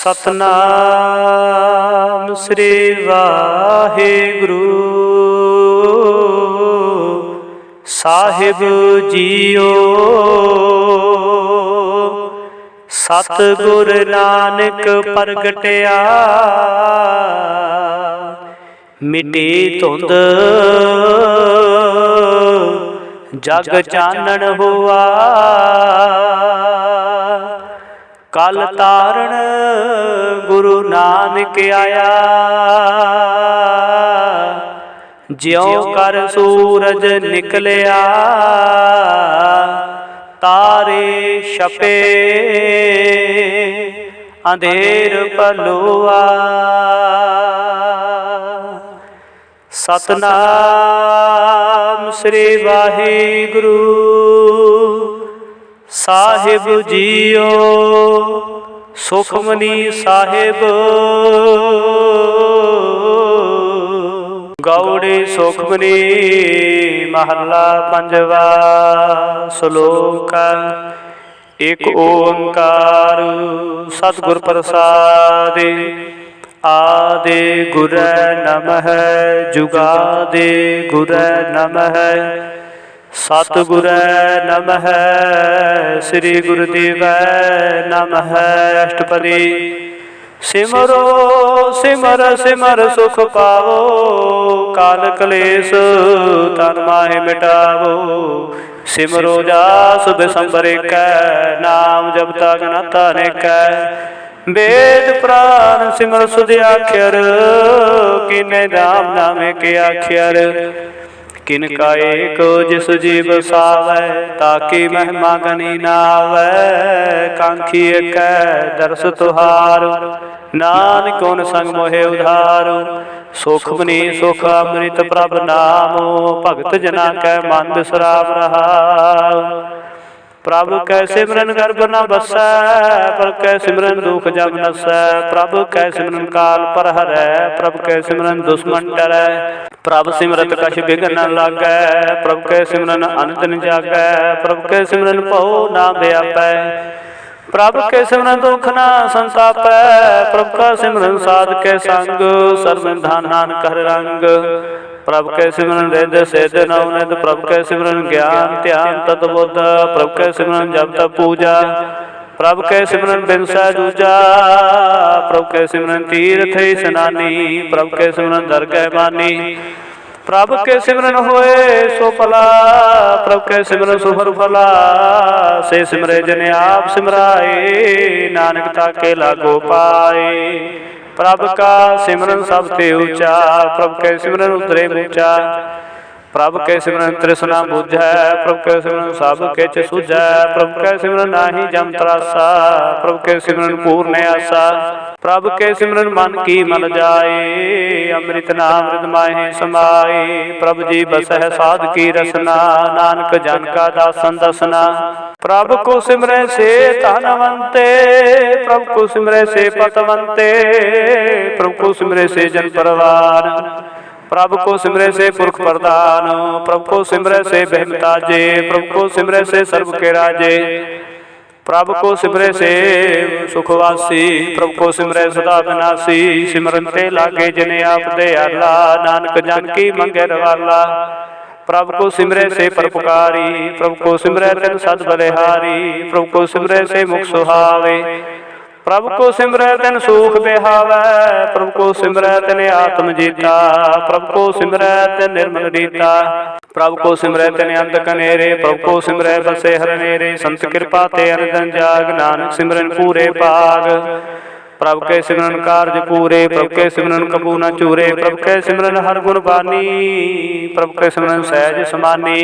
सतनाम श्री वाहिगुरु साहिब जीओ। सतगुर नानक प्रगटिया मिटी धुंध जग चानण हुआ। कल तारण गुरु नानक आया ज्यों कर सूरज निकलिया तारे छपे अंधेर पलोआ। सतनाम श्री वाहिगुरु साहिब जीओ। सुखमनी साहिब गौड़ी सुखमनी महला पंजवा। श्लोक एक ओंकार सतगुर प्रसाद। आदि गुर नमः जुगादि गुर नमः सतगुर नमः श्री गुरुदेव नमः। अष्टपदी सिमरो सिमर सिमर सुख पावो काल कलेश तन माहे मिटावो। सिमरो जास बिसंबर एक नाम जपता गनाता अनेक। वेद प्राण सिमर सुध आख्यर किने नाम नामे के आख्यर। किनका एक जिस जीव सावै ताकि महिमा गनी नावै। कांखी एक दर्श तुहार नानक उन संग मोहे उधार। सुखमनी सुख अमृत प्रभ नामो भगत जना कै मन बिसराम रहा। प्रभु कै सिमरन गर्भ न बसै प्रभु कै सिमरन दुख जब नसै। प्रभु कै सिमरन काल पर हरै प्रभु कै सिमरन दुश्मन डरै। प्रभु सिमरत कछ बिघ्न न लागै प्रभु कै सिमरन अनदिन जागै। प्रभु कै सिमरन भउ ना व्यापै प्रभु कै सिमरन दुख ना संतापै। प्रभु का सिमरन साध के संग सर्व धान नानक हर रंग। प्रभु कै सिमरन रिद सिद्ध नवनिध प्रभु कै सिमरन ज्ञान ध्यान तत्बुद्ध। प्रभु कै सिमरन जप तप पूजा प्रभु कै सिमरन बिनसै दूजा। प्रभु कै सिमरन तीर्थ स्नानी प्रभु कै सिमरन दरगह मानी। प्रभु कै सिमरन होए सो भला प्रभु कै सिमरन सुभर भला। से सिमरे जन आप सिमराए नानक ताके लागो पाए। प्रभु का सिमरन सब ते ऊंचा प्रभु कै सिमरन उतरे ऊंचा। प्रभु कै सिमरन तृष्णा बुझै प्रभु कै सिमरन सब किछ सुझै। प्रभु कै सिमरन नाही जम त्रासा प्रभु कै सिमरन पूर्ण आसा। प्रभु कै सिमरन मन की मल जाए अमृत नाम हृद माहे समाए। प्रभु जी बसह साध की रसना नानक जन का दासन दसना। प्रभु को सिमरै से धनवंते प्रभु को सिमरै से पतवंते। प्रभु को सिमरै से जन परवान प्रभु को सिमरै से पुरख प्रधान। प्रभु को सिमरै से बहमताजे प्रभु को सिमरै से सर्व के राजे। प्रभु को सिमरै से सुखवासी प्रभु को सिमरै सदा विनाशी। सिमरन ते लागे जिने आप दयाला नानक जन की मंगे रवाला। प्रभु को सिमरै से परोपकारी प्रभु को सिमरै तिन सद बलिहारी। प्रभु को सिमरै से मुख सुहावे प्रभु को सिमरै तिन सुख बिहावै। प्रभु को सिमरै तिन आत्म जीता प्रभु को सिमरै तिन निर्मल रीता। प्रभु को सिमरै तिन अंत कनेरे प्रभु को सिमरै बसे हर नेरे। संत कृपा ते अनदन जाग नानक सिमरन पूरे पाग। प्रभु के सिमरन कारज पूरे प्रभु के सिमरन कबू न चूरे। प्रभु के सिमरन हर गुण बानी प्रभु के सिमरन सहज समानी।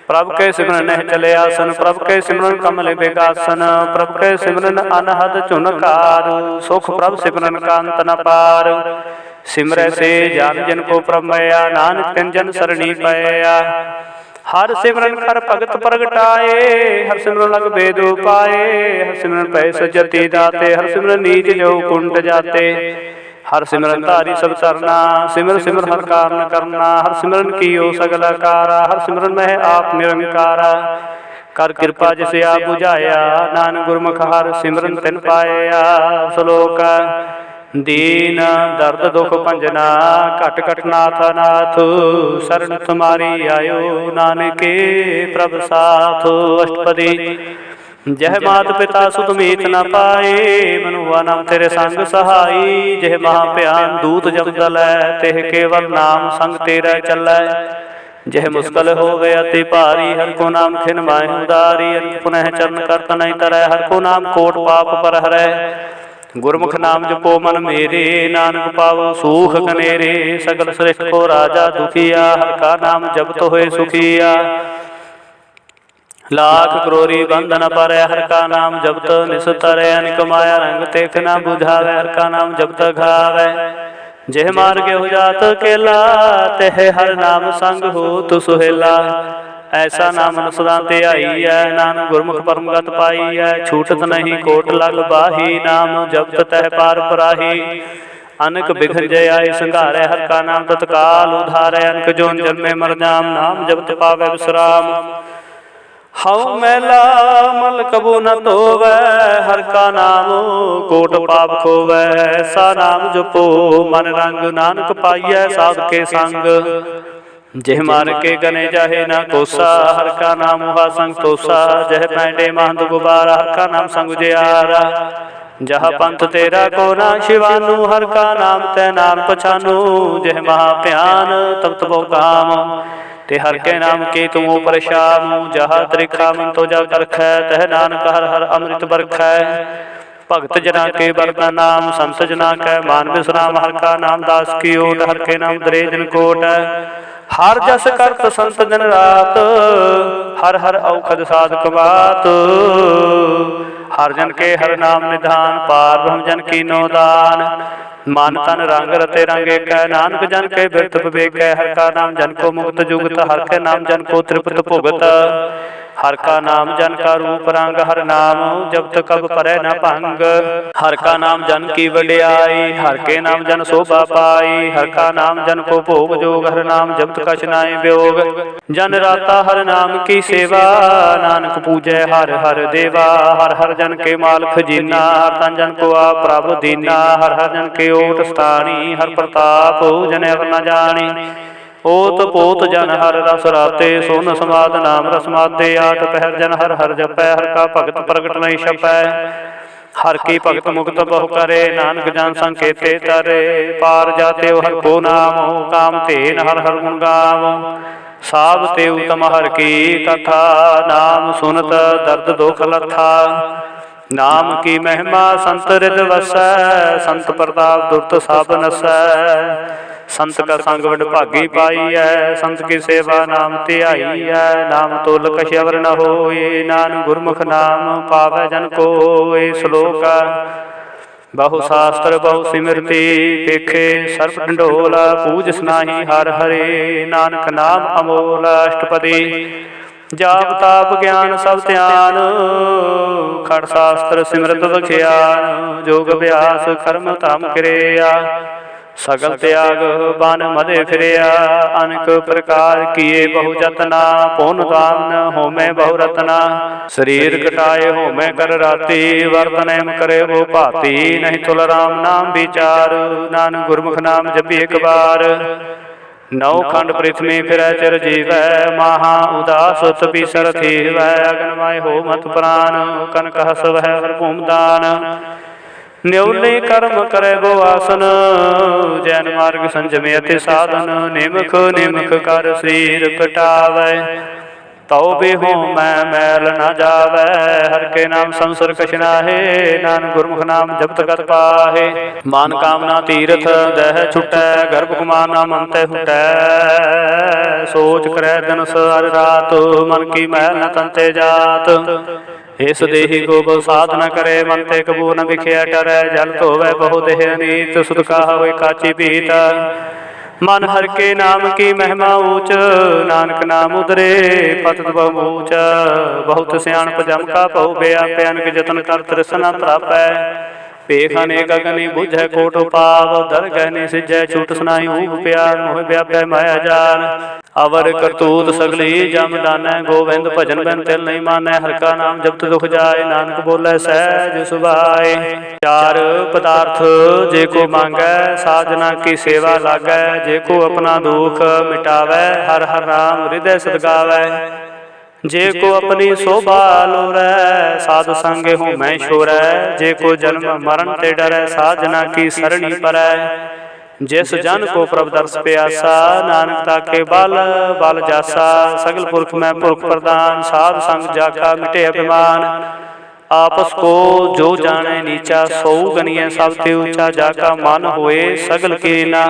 प्रभु के सिमरन नह चले आसन प्रभु के सिमरन कमल बेगासन। प्रभु के सिमरन अनहद चुनकार सुख प्रभु सिमरन का अंत न पार। सिमरै से जान जन को प्रमया नानक जन सरणी पया। हर सिमरन कर भगत प्रगटाए हर सिमरन लग बेद पाए। हर सिमरन पै सजति दाते हर सिमरन नीच जो कुंट जाते। हर सिमरन तारी सब तरना सिमर सिमर हर कारण करना। हर सिमरन की ओ सगल कारा हर सिमरन में आप निरंकारा। ਕਰ ਕਿਰਪਾ ਜਿਸ ਆਪ ਬੁਝਾਇਆ, ਨਾਨਕ ਗੁਰਮੁਖ ਹਰਿ ਸਿਮਰਨ ਤਿਨ ਪਾਇਆ। ਸ਼ਲੋਕ ਦੀਨ ਦਰਦ ਦੁਖ ਭੰਜਨਾ, ਘਟ ਘਟ ਨਾਥ ਨਾਥ, ਸਰਣ ਤੁਮਾਰੀ ਆਇਓ, ਨਾਨਕੇ ਪ੍ਰਭ ਸਾਥ। ਅਸ਼ਟਪਦੀ ਜਹ ਮਾਤ ਪਿਤਾ ਸੁਤ ਮੀਤ ਨ ਪਾਏ, ਮਨੁਆ ਨਾਮ ਤੇਰੇ ਸੰਗ ਸਹਾਈ। ਜਿਹ ਮਹਾ ਭਿਆਨ ਦੂਤ ਜਪਦ ਲੈ, ਤਿਹ ਕੇਵਲ ਨਾਮ ਸੰਗ ਤੇਰਾ ਚੱਲੈ। ਜਿਹ ਮੁਸਕਲ ਹੋਵੇ ਅति ਭਾਰੀ, ਹਰਿ ਕੋ ਨਾਮ ਖਿਨ ਮਾਹਿ ਉਦਾਰੀ। ਅਨਕ ਪੁਨਹ ਚਰਨ ਕਰਤ ਨਹੀਂ ਤਰੈ, ਹਰਿ ਕੋ ਨਾਮ ਕੋਟ ਪਾਪ ਪਰ ਹਰੈ। ਗੁਰਮੁਖ ਨਾਮ ਜਪੋ ਮਨ ਮੇਰੇ, ਨਾਨਕ ਪਾਵੋ ਸੂਖ ਕਨੇਰੇ। ਸਗਲ ਸ੍ਰਿਸ਼ਟ ਕੋ ਰਾਜਾ ਦੁਖੀਆ, ਹਰਿ ਕਾ ਨਾਮ ਜਪਤ ਹੋਏ ਸੁਖੀਆ। लाख करोरी बंधन पर, हर का नाम जपत निस्तरै। अनिक माया रंग तेख न बुझावे, हर का नाम जपत घावे। जेह मार्ग हो जात केला, तेह हर नाम संग होत सुहेला। ऐसा नाम सदा ध्याई है, नानक गुरमुख परम गत पाई है। छूटत नहीं कोट लग बाही, नाम जपत तह पार पराही। अनक बिघन जय आए संघारे, हर का नाम तत्काल उधारे। अनक जोन जन्मे मर जाम, नाम जपत पावे विश्राम। हऊ मैला मल कबू न धोवै, हर का नाम कोट पाप खोवै। ऐसा नाम जपो मन रंग, नानक पाइयै साध के संग। जिह मार के गने जाहे न कोसा, हर का नाम हुआ संग तोसा। जह पैंडे महंत गुबारा, हर का नाम संग उजियारा। जहाँ पंथ तेरा को ना शिवानु, हर का नाम तै नाम पछानु। जिह महाभ्यान तब तबो काम, ते हर के नाम के तुम परेशान। जहाँ त्रिखा मन तो जा करखै, तह नानक हर हर अमृत बरखै। भगत जना के बरता नाम, संत जना कै मान विश्राम। हर का नाम दास की ओट, हर के नाम दरे दिन कोट। हर जस करत संत दिन रात, हर हर औखद साधक बात। हर जन के हर नाम निधान, पार ब्रह्म जन की नो दान। मन तन रंग रते रंग एक, नानक जन के बिरत विवेक। हर का नाम जन को मुक्त जुगत, हर के नाम जन को त्रिपत भुगत। हर का नाम जन का रूप रंग, हर नाम जब तक कब परै न भंग। हर का नाम जन की वड्याई, हर के नाम जन शोभा पाई। हर का नाम जन को भोग जोग, हर नाम जपत कछ नाहि वियोग। जन राता हर नाम की सेवा, नानक पूजै हर हर देवा। हर हर जन के माल खजीना, हर तन जन को आप प्रभु दीना। हर हर जन के ओट स्थानी, हर प्रताप जन अवर न जानी। ओत पोत जन हर रस राते, सोन समाद नाम रसमादे। आठ पहर जन हर हर जपै, हर का भगत प्रगट नहीं छपै। हर की भगत मुक्त बहु करे, नानक जान संकेते तरे। पार जाते हर को नाम, काम तेन हर हर गुण गावो। साब ते उत्तम हर की कथा, नाम सुनत दर्द दुख लथा। नाम की महिमा संत हृद वसै, संत प्रताप दुर्त सब नसै। संत का संग वड भागी पाई है, संत की सेवा नाम ध्याई है। नाम तोल कछ अवर न होए, नानक गुरमुख नाम पावै जन कोय। श्लोक बहु शास्त्र बहु सिमरती, पेखे सर्प ढंढोला। पूज सनाही हर हरे, नानक नाम अमोल। अष्टपदी जाप ताप ज्ञान सब ध्यान, खड़ शास्त्र सिमरत बख्यान। जोग अभ्यास कर्म धाम क्रिया, सगल त्याग बन मदे फिरिया। अनेक प्रकार किए बहु जतना, पुन दान होमे बहु रतना। शरीर कटाए होमे कर राती, वर्तन करे वो भाती। नहीं तुल राम नाम विचार, नानक गुरमुख नाम जपी एक बार। नौ खंड पृथ्वी फिरै चिर जीवै, महा उदास तपीसर थीवै। अगनमय हो मत प्राण, कनक हस वह हर भूम दान। न्योले कर्म करे गो आसन, जैन मार्ग संजमे अति साधन। निमख निमख कर शरीर कटावै, तौ भी हो मैं मैल न जावै। हर के नाम संसर कछ नाहे, नानक गुरमुख नाम जपत गत पाहे। मान कामना तीरथ दह छुटै, गर्भ गुमान मन तै हुटै। सोच करै दिन हर रात, मन की मैल न तन ते जात। इस देही को बहु साध न करे, मन ते कबू न बिखिया टरै। जल धोवै बहु देह अनीत, सुध कहा होय काची पीत। मन हर के नाम की महिमा ऊंच, नानक नाम उदरे पतत बहु ऊंच। बहुत सियाणप जम का बहु व्यापै, अनक जतन कर तृष्णा प्रापै। ਭੇਖ ਅਨੇਕ ਅਗਨੀ ਬੁਝੈ ਕੋਟ ਪਾਵ ਦਰ ਗਹਿ ਨੀ ਸਿਜੈ ਛੂਟ ਸੁਨਾਈ ਊਪ ਪਿਆਰ ਮੋਹ ਵਿਆਪੈ ਮਾਇਆ ਜਾਲ ਅਵਰ ਕਰਤੂਤ ਸਗਲੀ ਜਮ ਦਾਨੈ ਗੋਬਿੰਦ ਭਜਨ ਬਿਨ ਤਿਲ ਨਹੀਂ ਮਾਨੈ ਹਰਿ ਕਾ ਨਾਮ ਜਪਤ ਦੁਖ ਜਾਏ ਨਾਨਕ ਬੋਲੇ ਸਹਿਜ ਸੁਭਾਏ ਚਾਰ ਪਦਾਰਥ ਜੇ ਕੋ ਮੰਗੈ ਸਾਜਨਾ ਕੀ ਸੇਵਾ ਲਾਗੈ ਜੇ ਕੋ ਆਪਣਾ ਦੁਖ ਮਿਟਾਵੈ ਹਰ ਹਰ ਨਾਮ ਹਿਰਦੈ ਸਦਗਾਵੈ ਜੇ ਕੋ ਆਪਣੀ ਸੋਭਾ ਲੋਰੈ ਸਾਧ ਸੰਗ ਹਉਮੈ ਛੋਰੈ ਜੇ ਕੋ ਜਨਮ ਮਰਨ ਤੇ ਡਰੈ ਸਾਜਨਾ ਕੀ ਸਰਣੀ ਪਰੈ ਜਿਸ ਜਨ ਕੋ ਪ੍ਰਭ ਦਰਸ ਪਿਆਸਾ ਨਾਨਕ ਤਾਕੇ ਬਲ ਬਲ ਜਾਸਾ ਸਗਲ ਪੁਰਖ ਮੈਂ ਪੁਰਖ ਪ੍ਰਦਾਨ ਸਾਧ ਸੰਗ ਜਾ ਕਾ ਮਿਟੇ ਅਭਿਮਾਨ ਆਪਸ ਕੋ ਜੋ ਜਾਣੈ ਨੀਚਾ ਸੋ ਗਨੀਐ ਸਭ ਤੇ ਉੱਚਾ ਜਾ ਕਾ ਮਨ ਹੋਏ ਸਗਲ ਕੀਨਾ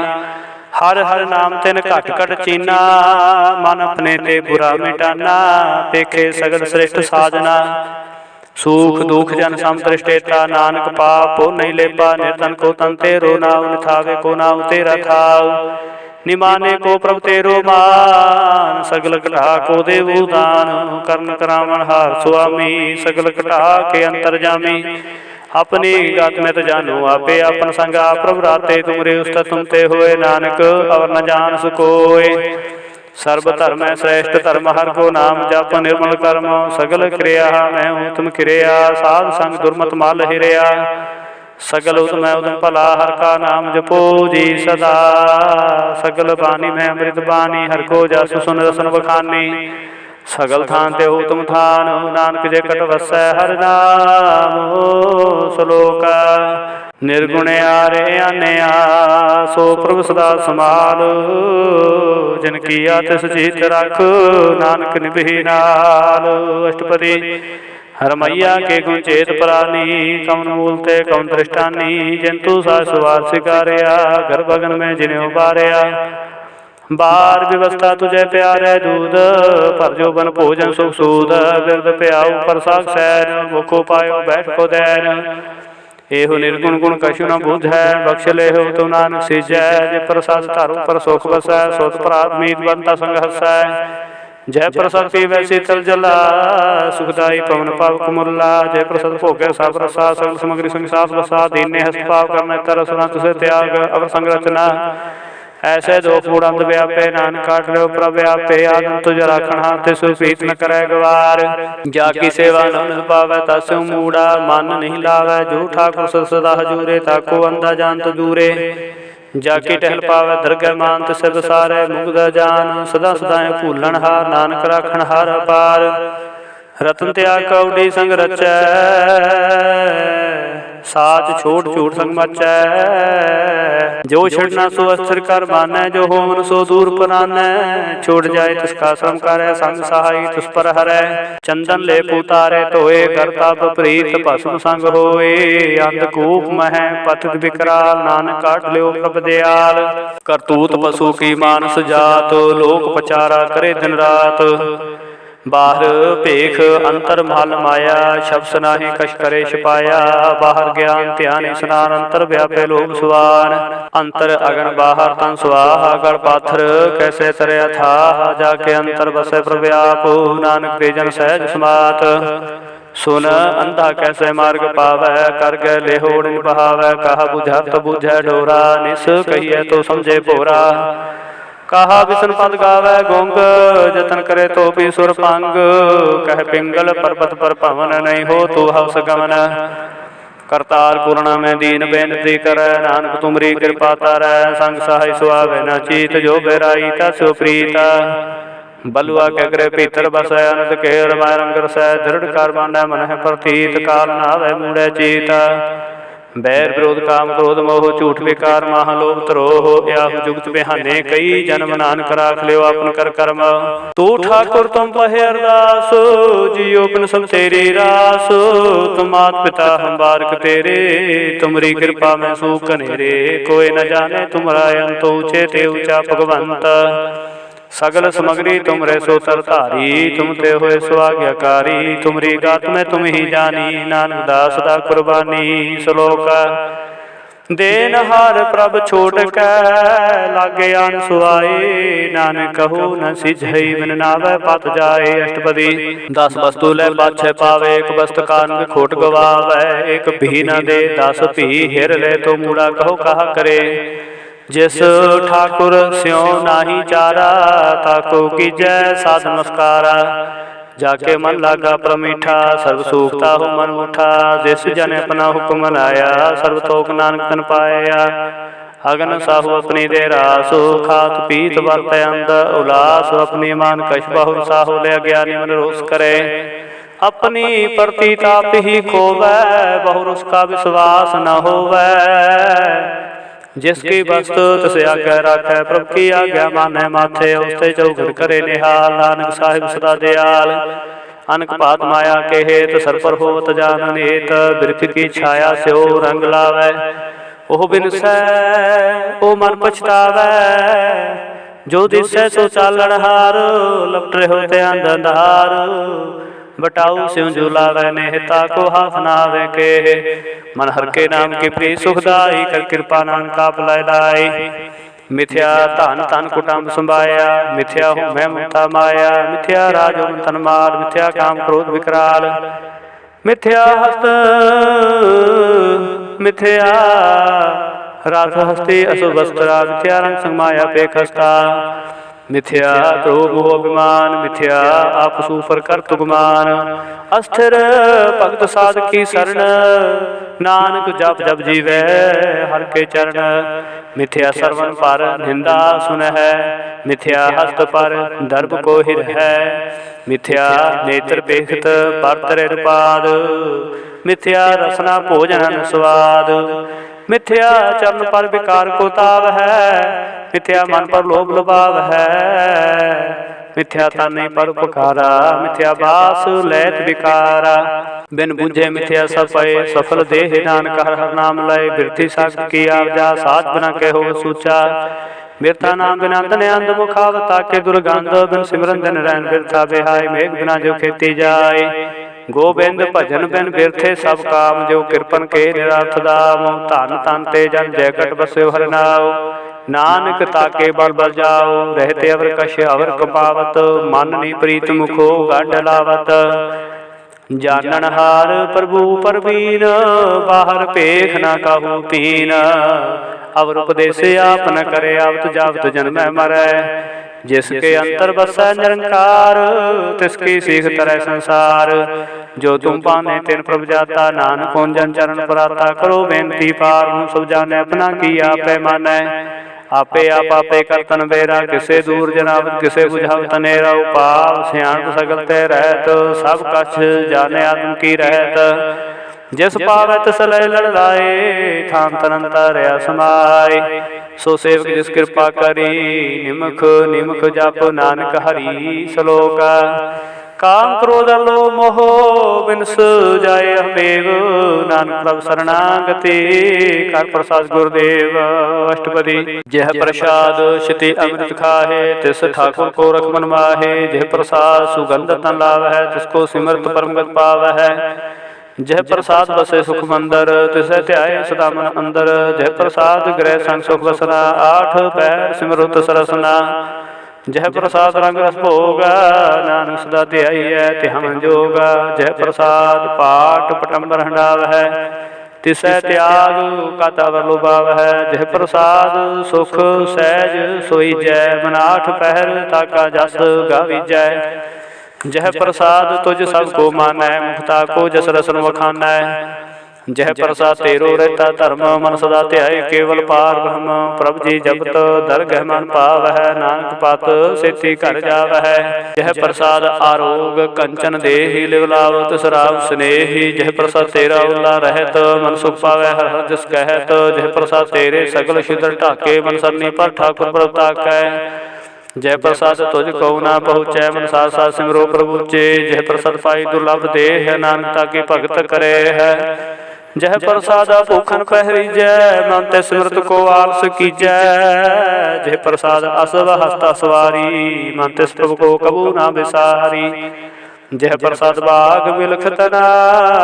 ਹਰ ਹਰ ਨਾਮ ਤਿਨ ਘਟ ਘਟ ਚੀਨਾ ਮਨ ਆਪਣੇ ਤੇ ਬੁਰਾ ਮਿਟਾਨਾ ਪੇਖੇ ਸਗਲ ਸ੍ਰਿਸ਼ਟ ਸਾਜਨਾ ਸੂਖ ਦੁਖ ਜਨ ਸਮਦ੍ਰਿਸ਼ਟੇਤਾ ਨਾਨਕ ਪਾਪ ਨਹੀਂ ਲੇਪਾ ਨਿਰਤਨ ਕੋ ਤਨ ਤੇਰੋ ਨਾਮ ਨਿਥਾਵੇ ਕੋ ਨਾਮ ਤੇਰਾ ਥਾਉ ਨਿਮਾਨੇ ਕੋ ਪ੍ਰਭ ਤੇਰੋ ਮਾਨ ਸਗਲ ਘਟਾ ਕੋ ਦੇਵੂ ਦਾਨ ਕਰਨ ਕਰਾਵਣ ਹਾਰ ਸੁਆਮੀ ਸਗਲ ਘਟਾ ਕੇ ਅੰਤਰ ਜਾਮੀ अपनी गात में तो जानो आपे अपन संगा प्रभु राते तुमरे उस्ता तुम ते होए नानक और न जान सुकोय सर्व धर्म श्रेष्ठ धर्म हर को नाम जप निर्मल कर्म सगल क्रिया मैं उत्तम क्रिया साध संग दुर्मत माल हिरिया सगल उत्तम उदम भला हर का नाम जपो जी सदा सगल बानी में अमृत बानी हर को जासु सुन रसन बखानी सगल थान ते उत्तम थान नानक जे कट वसै हर नाम श्लोक निर्गुण आरे आन्या सो प्रभु सदा समाल जिनकी आतिस जीत रख नानक निभि नाल अष्टपदी हरमैया के गुण चेत प्राणी कौन मूलते कौन दृष्टानी जंतु सा सुवार सिकारया घर बगन में जिन्हें उबारया बार व्यवस्था तुझे प्यारे दूध पर जो बन भोजन सुख सूद बिरद प्याऊ प्रसाद सैन मुखो पायो बैठ को दैन एहो निर्गुण गुण कछु न बुझै बख्श ले हो तो नानक सिजै जे प्रसाद तारू पर सुख बसै सोत प्रात मीत बनता संग हसै जय प्रसाद पीवै शीतल जला सुखदाई पवन पाव कुमुल्ला जय प्रसाद भोगे सब रसा सगल सामग्री संग साफ रसा दीने हस्त पाव करने तरस ना तुसे त्याग अवर संग रचना ऐसे दो फूड़ अंध व्यापे नानक काट लो प्रभ व्यापे आदम तुझ राखण हाथ सुप्रीत न करे गवार जाकी सेवा न पावै तस्यो मूड़ा मन नहीं लावै जो ठाकुर सदा हजूरे ताको अंधा जानत दूरे जाकी टहल पावै दरगह मानत सिर सारे मुग्ध जान सदा सदाएं भूलन हार नानक राखण हार अपार रतन त्याग कौडी संग रचै साच छोट झूठ संग मचै जो छड़ना सो अस्थिर कर मानै जो होमन सो दूर परानै छोड़ जाए तिसका श्रम करे संग सहाई तुस पर हरै चंदन ले पुतारे धोए करता प्रीत भस्म संग होए अंधकूप मह पतित विकराल नानक काट लियो प्रभ दयाल करतूत पशु की मानस जात लोक पचारा करे दिन रात बाहर भेख अंतर महल माया शब्द नाही कछ करे छिपाया बाहर ज्ञान ध्यान स्नान अंतर व्यापे लोक सुवान अंतर अगन बाहर तन सुहा गढ़ पाथर कैसे तरया था जाके अंतर बसे प्रव्याप नानक तेजन सहज समात सुन अंधा कैसे मार्ग पावै कर गए लेहोड़ बहावै कहा बुझा तो बुझै डोरा निस कहिए तो समझे भोरा कहा विष्णु पद गावै गुंग जतन करे तो भी सुर पंग कह पिंगल पर्वत पर पवन नहीं हो तू हवस गमन करतार पूर्ण में दीन बेनती करे नानक तुमरी कृपा तारै संग सहाय सुहावे न चीत जो बेराई तस्यो प्रीता बलुआ के गृह भीतर बसै अनंत के रमाय रंग रसै दृढ़ कर बांधै मन है प्रतीत काल नावै मूढ़ै चीता बैर विरोध काम क्रोध मोह झूठ विकार महालोभ त्रोह याहु जुगत बिहाने कई जन्म नानक राख लियो अपन कर कर्म तू ठाकुर तुम पहे अरदास जियो बिन सब तेरी रास तुम मात पिता हम बारक तेरे तुमरी कृपा में सूख कनेरे कोई न जाने तुमरा अंत ऊंचे ते ऊंचा भगवंत सगल सामग्री तुम रे सो तरधारी तुम ते होए स्वाज्ञाकारी तुमरी गात में तुम ही जानी नानक दास दा कुर्बानी श्लोक देनहार प्रभ छोड़ कै लागे आन सुआए, नानक कहू न सिझई बिन नावै पत जाए। अष्टपदी। 10 वस्तु लै पाछै पावे, एक वस्त कान में खोट गवावै। एक भी न दे 10 भी हिर ले, तो मूड़ा कहो कहा करे। जिस ठाकुर स्यों नाही चारा, ताको कीजै साध नमस्कारा। जाके मन लागा प्रमीठा, सर्व सूखता हो मन उठा। जिस जन अपना हुक्म मनाया, सर्व थोक नानक तन पाया। अगन साहु अपनी दे रासो, खात पीत वर्त अंद उलास। अपनी मान कछ बहुर साहु, ले अज्ञानी मन रोष करे। अपनी प्रतीताप ही खोवै, बहुर उसका विश्वास न होवै। जिसकी वस्तु तिसे आज्ञा राखै, प्रभु की आज्ञा मानै माथे। उसते चौघट करे निहाल, नानक साहिब सदा दयाल। अनक पात माया के हेत, सर पर होवत जान नेत। बिरथ की छाया से ओ रंग लावै, ओह बिनसै ओ मन पछतावै। जो दिसै सो चालन हार, लपट रहो ते अंधार। बटाऊ स्यों झूलावै, नेहता को हाथ नावे के। मन हर के नाम की प्रिय सुखदाई, कर कृपा नानक आप लाय लाई। मिथ्या धन तन कुटुंब संभाया, मिथ्या हूँ मैं ममता माया। मिथ्या राज तन मार, मिथ्या काम क्रोध विकराल। मिथ्या हस्त मिथ्या रात हस्ती अशुभ वस्त्रा। मिथ्या रंग संग माया पे खस्ता। मिथ्या द्रोह मोह अभिमान, मिथ्या आपसु पर कर तुगमान। अस्थिर भगत साध की शरण, नानक जप जप जीवै हर के चरण। मिथ्या श्रवण पर निंदा सुन है, मिथ्या हस्त पर दर्भ को हिर है। मिथ्या नेत्र पेखत पर तरेर पाद, मिथ्या रसना भोजन स्वाद। मिथ्या चरण पर विकार को ताव है, मिथ्या मन पर लोभ लुभाव है। मिथ्या तन पर उपकारा, मिथ्या बास लैत विकारा। बिन बुझे मिथ्या सफय, सफल देह नानक हर हर नाम लय। बिरथी साख की आवजा, साच बिना कहो सूचा। बिरथा नाम बिना धन अंध मुखावता के दुर्गंध। बिन सिमरन धन रैन बिरथा बिहाय, मेघ बिना जो खेती जाय। गोबिंद भजन बिन बिरथे सब काम, जो कृपन के निरर्थ दाम। धन तन ते जन जैकट बस्यो हर नाव, नानक ताके बल बल जाओ। रहते अवर कश अवर कपावत, मन नी प्रीत मुखो गढ़ लावत। जानन हार प्रभु परवीन, बाहर पेख न काहू पीन। अवर उपदेश आप न करे, आवत जावत जन्मै मरै। जिसके अंतर बसै निरंकार, तिसकी सीख तरह संसार। जो तुम पाने तिन प्रभ जाता, नानक हों जन चरण पराता। करो बेनती पार हूँ सब जाने, अपना किया पैमानै। आपे आपे करतन बेरा, किसे दूर जनावत किसे बुझाव तनेरा। उपाव सियाण सगल ते रहत, सब कछ जाने आत्म की रहत। जिस पावै तिस लय लड़ लाए, थान तन तरया समाय। सो सेवक जिस कृपा करी, निमख निमख जप नानक हरि सलोका। काम क्रोध लोभ मोह बिनस जाए हमेव, नानक प्रभ शरणागति कर प्रसाद गुरुदेव। अष्टपदी। जह प्रसाद क्षिति अमृत खाहे, तिस ठाकुर को रख मन माहे। जह प्रसाद सुगंध तन लावै, तिसको सिमरत परम गति पावै। जह प्रसाद बसे सुख मंदर, तिसै ध्याए सदा मन अंदर। जह प्रसाद गृह संग सुख बसना, 8 पैर सिमरुत सरसना। जह प्रसाद रंग रस भोगा, नानक सदा ध्याइयै तिह मन जोगा। जह प्रसाद पाठ पटम्बर हंडावै, तिसै त्याग काता वर लुभावै। जह प्रसाद सुख सहज सोई जय, मन 8 पहर ताका जस गाविजै। जह प्रसाद तुझ सबको मानै, मुक्ता को जस रसन वखानै। जह प्रसाद तेरो रहता धर्म, मन सदा ध्याय केवल पार ब्रह्म। प्रभु जी जपत दरगह मन पावै, नानक पत सेती घर जावै। जह प्रसाद आरोग कंचन देहि, लिव लाव तिस राव स्नेहि। जह प्रसाद तेरा उल्ला रहत, मन सुख पावै हर हर जस कहत। जह प्रसाद तेरे सगल छिद्र ढाके, मन सरनी पर ठाकुर प्रभु ताकै। जय प्रसाद तुझ कौ ना पहुँचै, मन साथ साथ सिमरो प्रभु चे। जय प्रसाद पाई दुर्लभ देह, नानक ताके भगत करे है। जय प्रसाद भूखन पहरीजै, मन ते सिमरत को आलस कीजै। जय प्रसाद असव हस्त सवारी, मन तिस प्रभु को कबू ना बिसारी। जह प्रसाद बाग बिलखत ना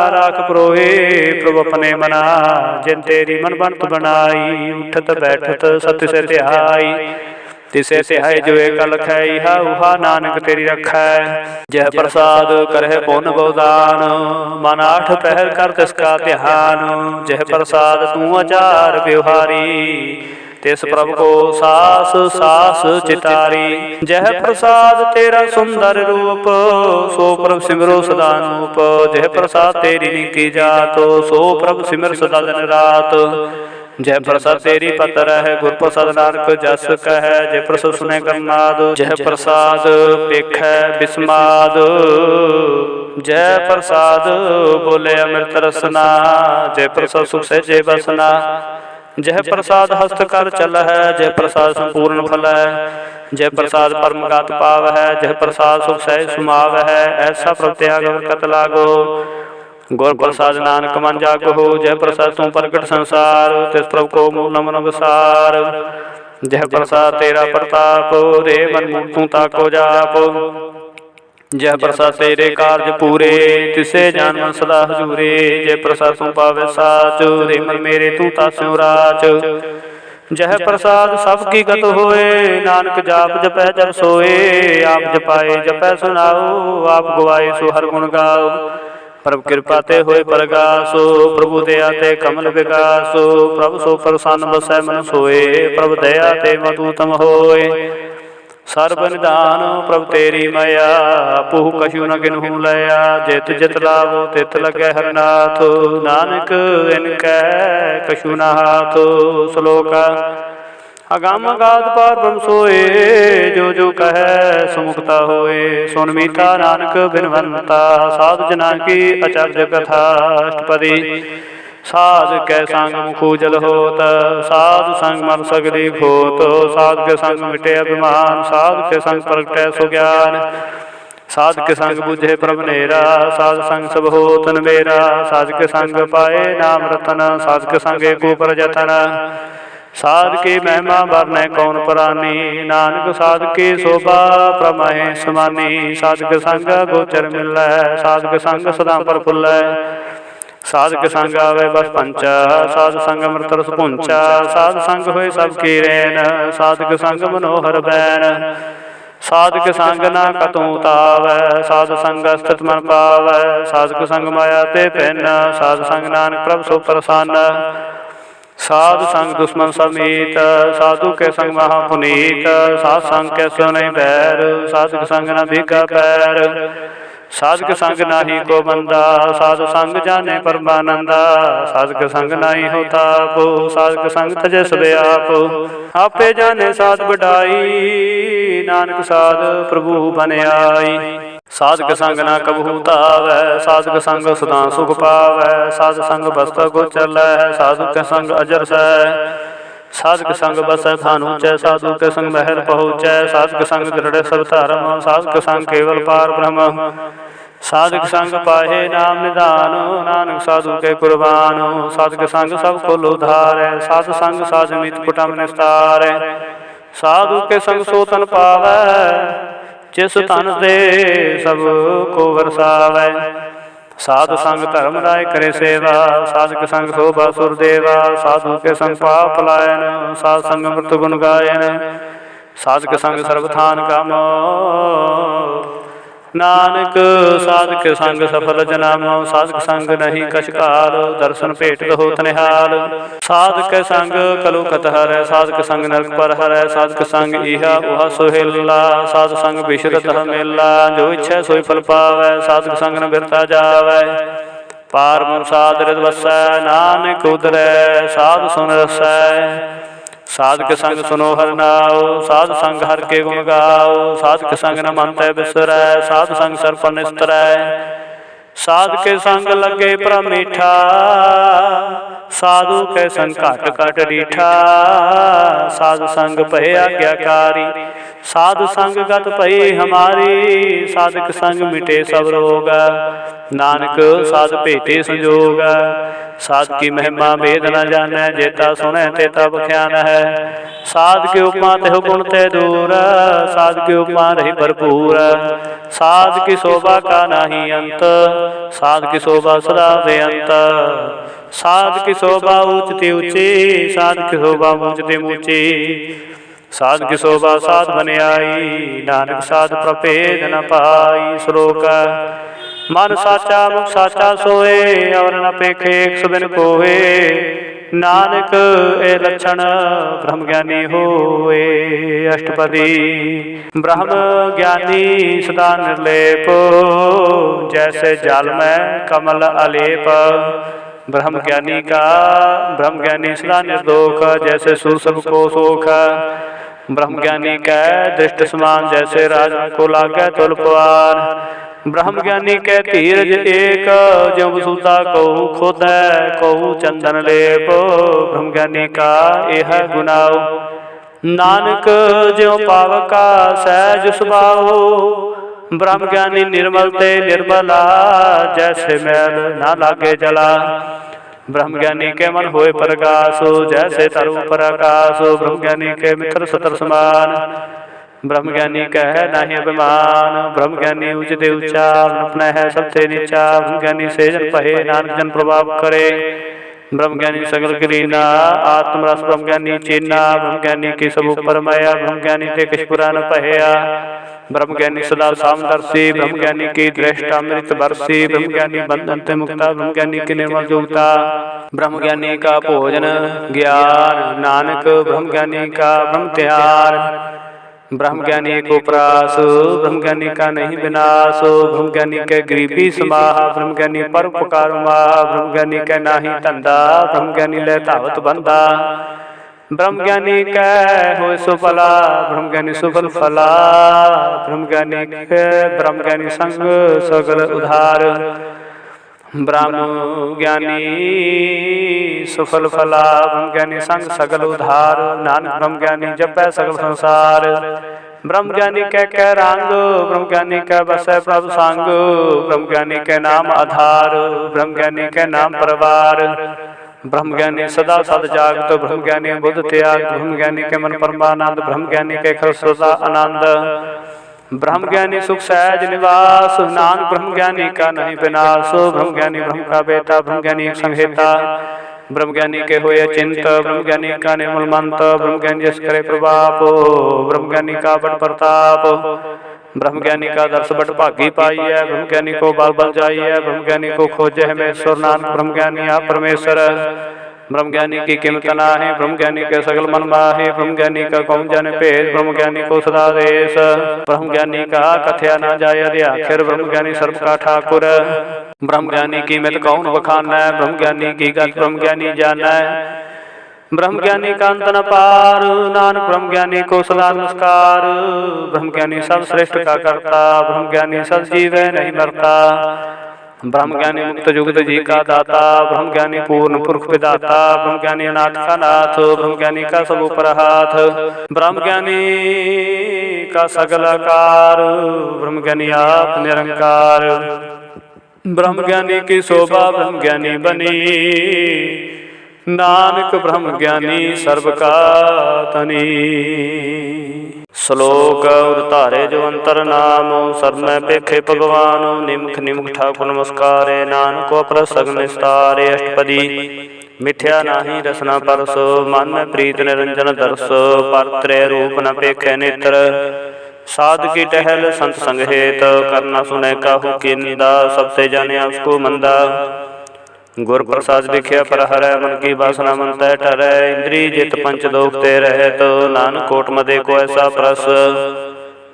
राख प्रोहे प्रभु अपने मना जिन तेरी मन बनत बनाई उठत बैठत सत्य से ध्याई तिसे ध्याय जो एक लखै हा उहा नानक तेरी रखै जह प्रसाद करह पुन गोदान मन आठ पहर कर तिसका ध्यान जह प्रसाद तू आचार व्यवहारी तिस प्रभु को सास सास चितारी जह प्रसाद तेरा सुंदर रूप सो प्रभु सिमरो सदा नूप जह प्रसाद तेरी निकी जात सो प्रभु सिमर सदा दिन रात जय प्रसाद तेरी पतर है गुर प्रसाद नानक जस कह जय प्रसाद सुने करनाद जय प्रसाद पेख बिस्माद जय प्रसाद बोले अमृत रसना जय प्रसाद सुख से जय बसना जय प्रसाद हस्त कर चल है जय प्रसाद संपूर्ण फल है जय प्रसाद परम गात पाव है जय प्रसाद सुख से सुमाव है ऐसा प्रत्याग कत लागो गुर प्रसाद नानक मन जागो हो जय प्रसाद तू प्रगट संसार तिस प्रभु को मूल नमन विसार जय प्रसाद तेरा प्रताप रे मन मुख तू ताको जाप जय प्रसाद तेरे कार्य पूरे तिसे जान मन सदा हजूरे जय प्रसाद तू पावे साच रे मन मेरे तू तास्यो राच जय प्रसाद सब की गत होए नानक जाप जपै जब सोए आप जपाए जपै सुनाओ आप गवाए सो हर गुण गाओ प्रभु कृपा ते होए परगासो प्रभु दया ते कमल विकासो प्रभु सो प्रसन्न बसै मन सोए प्रभु दया ते मधुतम होए सर्व निधान प्रभु तेरी माया पुह कछु न गिनहु लया जित जित लाभो तित लगे हरनाथ नानक इनकै कछु न हाथ श्लोका अगम गात पार ब्रह्म सोए जो जो कह सुमुखता होए सुन मीठा नानक बिनवंता साधु जना की आचार्य कथा अष्टपदी साध कै संग मुखूजल होत साधु संग मन सगली घोत साधु के संग मिटे अभिमान साधु के संग प्रगटै सुज्ञान साधु के संग बुझे प्रभु नेरा साधु संग सब होत नबेरा साधु के संग पाए नाम रतन साधु के संग एको पर जतन साध की महिमा वरनै कौन प्राणी नानक साध की शोभा प्रमय समानी साध के संग गोचर मिलै साध के संग सदा प्रफुल्लै साध के संग आवे बस पंचा साध संग अमृत रस पुंचा साध संग होए सब की रैन साध के संग मनोहर बैन साध के संग ना कतू तावै साध संग स्थित मन पावै साध के संग माया ते पैन साध संग नानक प्रभु सो प्रसन्न साधु संग दुश्मन समीत साधु के संग महापुनीत साध संग के सो नहीं बैर साधु के संग न भीगा पैर साध के संग नाही को बंदा साधु संग जाने परमानंदा साध के संग नाही होता आपो साध के संग तजे सबे आपो आपे जाने साध बढ़ाई नानक साध प्रभु बन आई साध के संग ना कबहू तावै साध के संग सदा सुख पावै साध संग बस्त गोचर लै साधु के संग अजर सै साध के संग बसै भानुचै साधु के संग महल पहुँचै साध के संग दृढ़ सब धर्म साध के संग केवल पार ब्रह्म साध के संग पाहे नाम निदान नानक साधु के कुर्बान साध के संग सब को लोधार साध संग साध मित कुटुम निस्तार साधु के संग सोतन पावै जिस तन दे सब को वरसावै साधु संग धर्म राय करे सेवा साधु के संग शोभा सुरदेवा साधु के संग पाप लायन साधु संग मृत्यु गुण गायन साधु के संग सर्वथान काम नानक साध के संग सफल जनाम साध के संग नहीं कछ काल दर्शन भेट होत निहाल साध के संग कलु कतहर साध के संग नरक पर हर साध के संग इहा उहा सोहेला साध संग विशरत मेला जो इच्छा सोई फल पावै साध के संग न बिरता जावै पार मन साध रिद वसै नानक उदरै साध सुन रसै साध के संग सुनो हर नाओ साध संग हर के गुण गाओ साध के संग न मन तै बिसरै साध संग सर पर निस्तरै साध के संग लगे परम मीठा साधु के संग घट घट रीठा साध संग भय आज्ञाकारी साधु संग गत भई हमारी, साधक संग मिटे सब रोग। नानक साध भेटे संजोग, साध की महिमा भेद न जानै, जेता सुनै तेता बख्यान है। साध के उपमा तेह गुण ते दूर, साध के उपमा रही भरपूर। साध की शोभा का नाही अंत, साध की शोभा सदा बेअंत। साध की शोभा ऊंचती ऊंची, साध की शोभा ऊंचती ऊंची। साध की शोभा साध बन आई, नानक साध प्रभेद न पाई। श्लोक मन साचा मुख साचा सोए, और न पेखे एक सुबिन कोहे। नानक ए लक्षण ब्रह्म ज्ञानी होए। अष्टपदी ब्रह्म ज्ञानी सदा निर्लेप, जैसे जल में कमल अलेप। ब्रह्म ज्ञानी सदा निर्दोष, जैसे सुर सब को सोख। ब्रह्म ज्ञानी कै दृष्ट समान, जैसे राजा को लागे तुलपवार। ब्रह्म ज्ञानी कै धीरज एक, ज्यों वसुधा कहू खोदै कहू चंदन लेप। ब्रह्म ज्ञानी का यह गुनाओ, नानक ज्यों पावका सहज सुभाओ। ब्रह्म ज्ञानी निर्मल ते निर्मला, जैसे मैल ना लागे जला। ब्रह्म ज्ञानी के मन होए प्रकाश, जैसे तरु पर आकाश। ब्रह्म ज्ञानी के मित्र सतर समान, ब्रह्म ज्ञानी कह नाही अभिमान। ब्रह्म ज्ञानी उचते ऊंचा, अपना है सबसे नीचा। ब्रह्म ज्ञानी से जन पहे, नानक जन प्रभाव करे। ब्रह्म ज्ञानी सगल गिरीना, आत्मरस ब्रह्म ज्ञानी चीना। ब्रह्म ज्ञानी की सब ऊपर माया, ब्रह्म ज्ञानी ते किछ बुरा न पहया। ब्रह्म ज्ञानी सदा सामदर्शी, ब्रह्म ज्ञानी की दृष्टा अमृत बरसी। ब्रह्म ज्ञानी बंधन ते मुक्ता, ब्रह्म ज्ञानी की निर्मल जोगता। ब्रह्म ज्ञानी का भोजन ज्ञान, नानक ब्रह्म ज्ञानी का ब्रह्म त्यार। ब्रह्म ज्ञानी को प्रास, ब्रह्म ज्ञानी का नहीं विनाश। ब्रह्म ज्ञानी के गरीबी समाह, ब्रह्म ज्ञानी परोपकार माह। ब्रह्म ज्ञानी के नाही धंधा, ब्रह्म ज्ञानी ले धावत बंधा। ब्रह्म ज्ञानी कै होय सुफला, ब्रह्म ज्ञानी सुफल फला। ब्रह्म ज्ञानी संग सगल उधार। ब्रह्म ज्ञानी सुफल फला, ब्रह्म ज्ञानी संग सगल उधार। नानक ब्रह्म ज्ञानी जपै सगल संसार। ब्रह्म ज्ञानी कै रंग, ब्रह्म ज्ञानी कै बसै प्रभु संग। ब्रह्म ज्ञानी के नाम आधार, ब्रह्म ज्ञानी के नाम परवार। ब्रह्म ज्ञानी सदा सद जागत, ब्रह्म ज्ञानी बुद्ध त्याग। ब्रह्म ज्ञानी के मन परमानंद, ब्रह्म ज्ञानी के खल सदा आनंद। ब्रह्म ज्ञानी सुख सहज निवास, नानक ब्रह्म ज्ञानी का नहीं विनाश। ब्रह्म ज्ञानी ब्रह्म का बेटा, ब्रह्म ज्ञानी संहेता। ब्रह्म ज्ञानी के होए चिंत, ब्रह्म ज्ञानी का निर्मल मंत। ब्रह्म ज्ञानी जस करे प्रभाप, ब्रह्म ज्ञानी का बड़ प्रताप। ब्रह्म ज्ञानी का दर्श बट भागी पाई है, ब्रह्म ज्ञानी को बाल बल जाई है। ब्रह्म ज्ञानी को खोजे हमेश्वर, नानक ब्रह्म ज्ञानी आप परमेश्वर। ब्रह्म ज्ञानी की कीमत नाहि, ब्रह्म ज्ञानी के सगल मन माहे। ब्रह्म ज्ञानी का कौन जाने भेद, ब्रह्म ज्ञानी को सदा देश। ब्रह्म ज्ञानी का कथया ना जाय आखिर, ब्रह्म ज्ञानी सर्व का ठाकुर। ब्रह्म ज्ञानी की मित कौन बखाना, ब्रह्म ज्ञानी की गत ब्रह्म ज्ञानी जाना। ब्रह्म ज्ञानी का अंत न पार, नानक ब्रह्म ज्ञानी को सदा नमस्कार। ब्रह्म ज्ञानी सब श्रेष्ठ का करता, ब्रह्म ज्ञानी सब जीव नहीं मरता। ब्रह्म ज्ञानी मुक्त जुगत जी का दाता, ब्रह्म ज्ञानी पूर्ण पुरुष विदाता। ब्रह्म ज्ञानी अनाथ का नाथ, ब्रह्म ज्ञानी का सब ऊपर हाथ। ब्रह्म ज्ञानी का सगल आकार, ब्रह्म ज्ञानी आप निरंकार। ब्रह्म ज्ञानी की शोभा ब्रह्म ज्ञानी बनी, नानक ब्रह्म ज्ञानी सर्व का तनी। श्लोक उतारे जो अंतर नाम, सर्व में पेखे भगवान। निमुख निमुख ठाकुर नमस्कारे, नानक अपर सगन निस्तारे। अष्टपदी मिथ्या नाही रसना परसो, मन में प्रीत निरंजन दरसो। पर त्रय रूप न पेखे नेत्र, साध की टहल संत संग हेत। करना सुने काहू की निंदा, सबसे जाने उसको मंदा। गुर प्रसाद दिखिया पर हरै, मन की वासना मन तय ठहरै। इंद्री जित पंच दोख ते रहे, तो नानक कोट मदे को ऐसा प्रस।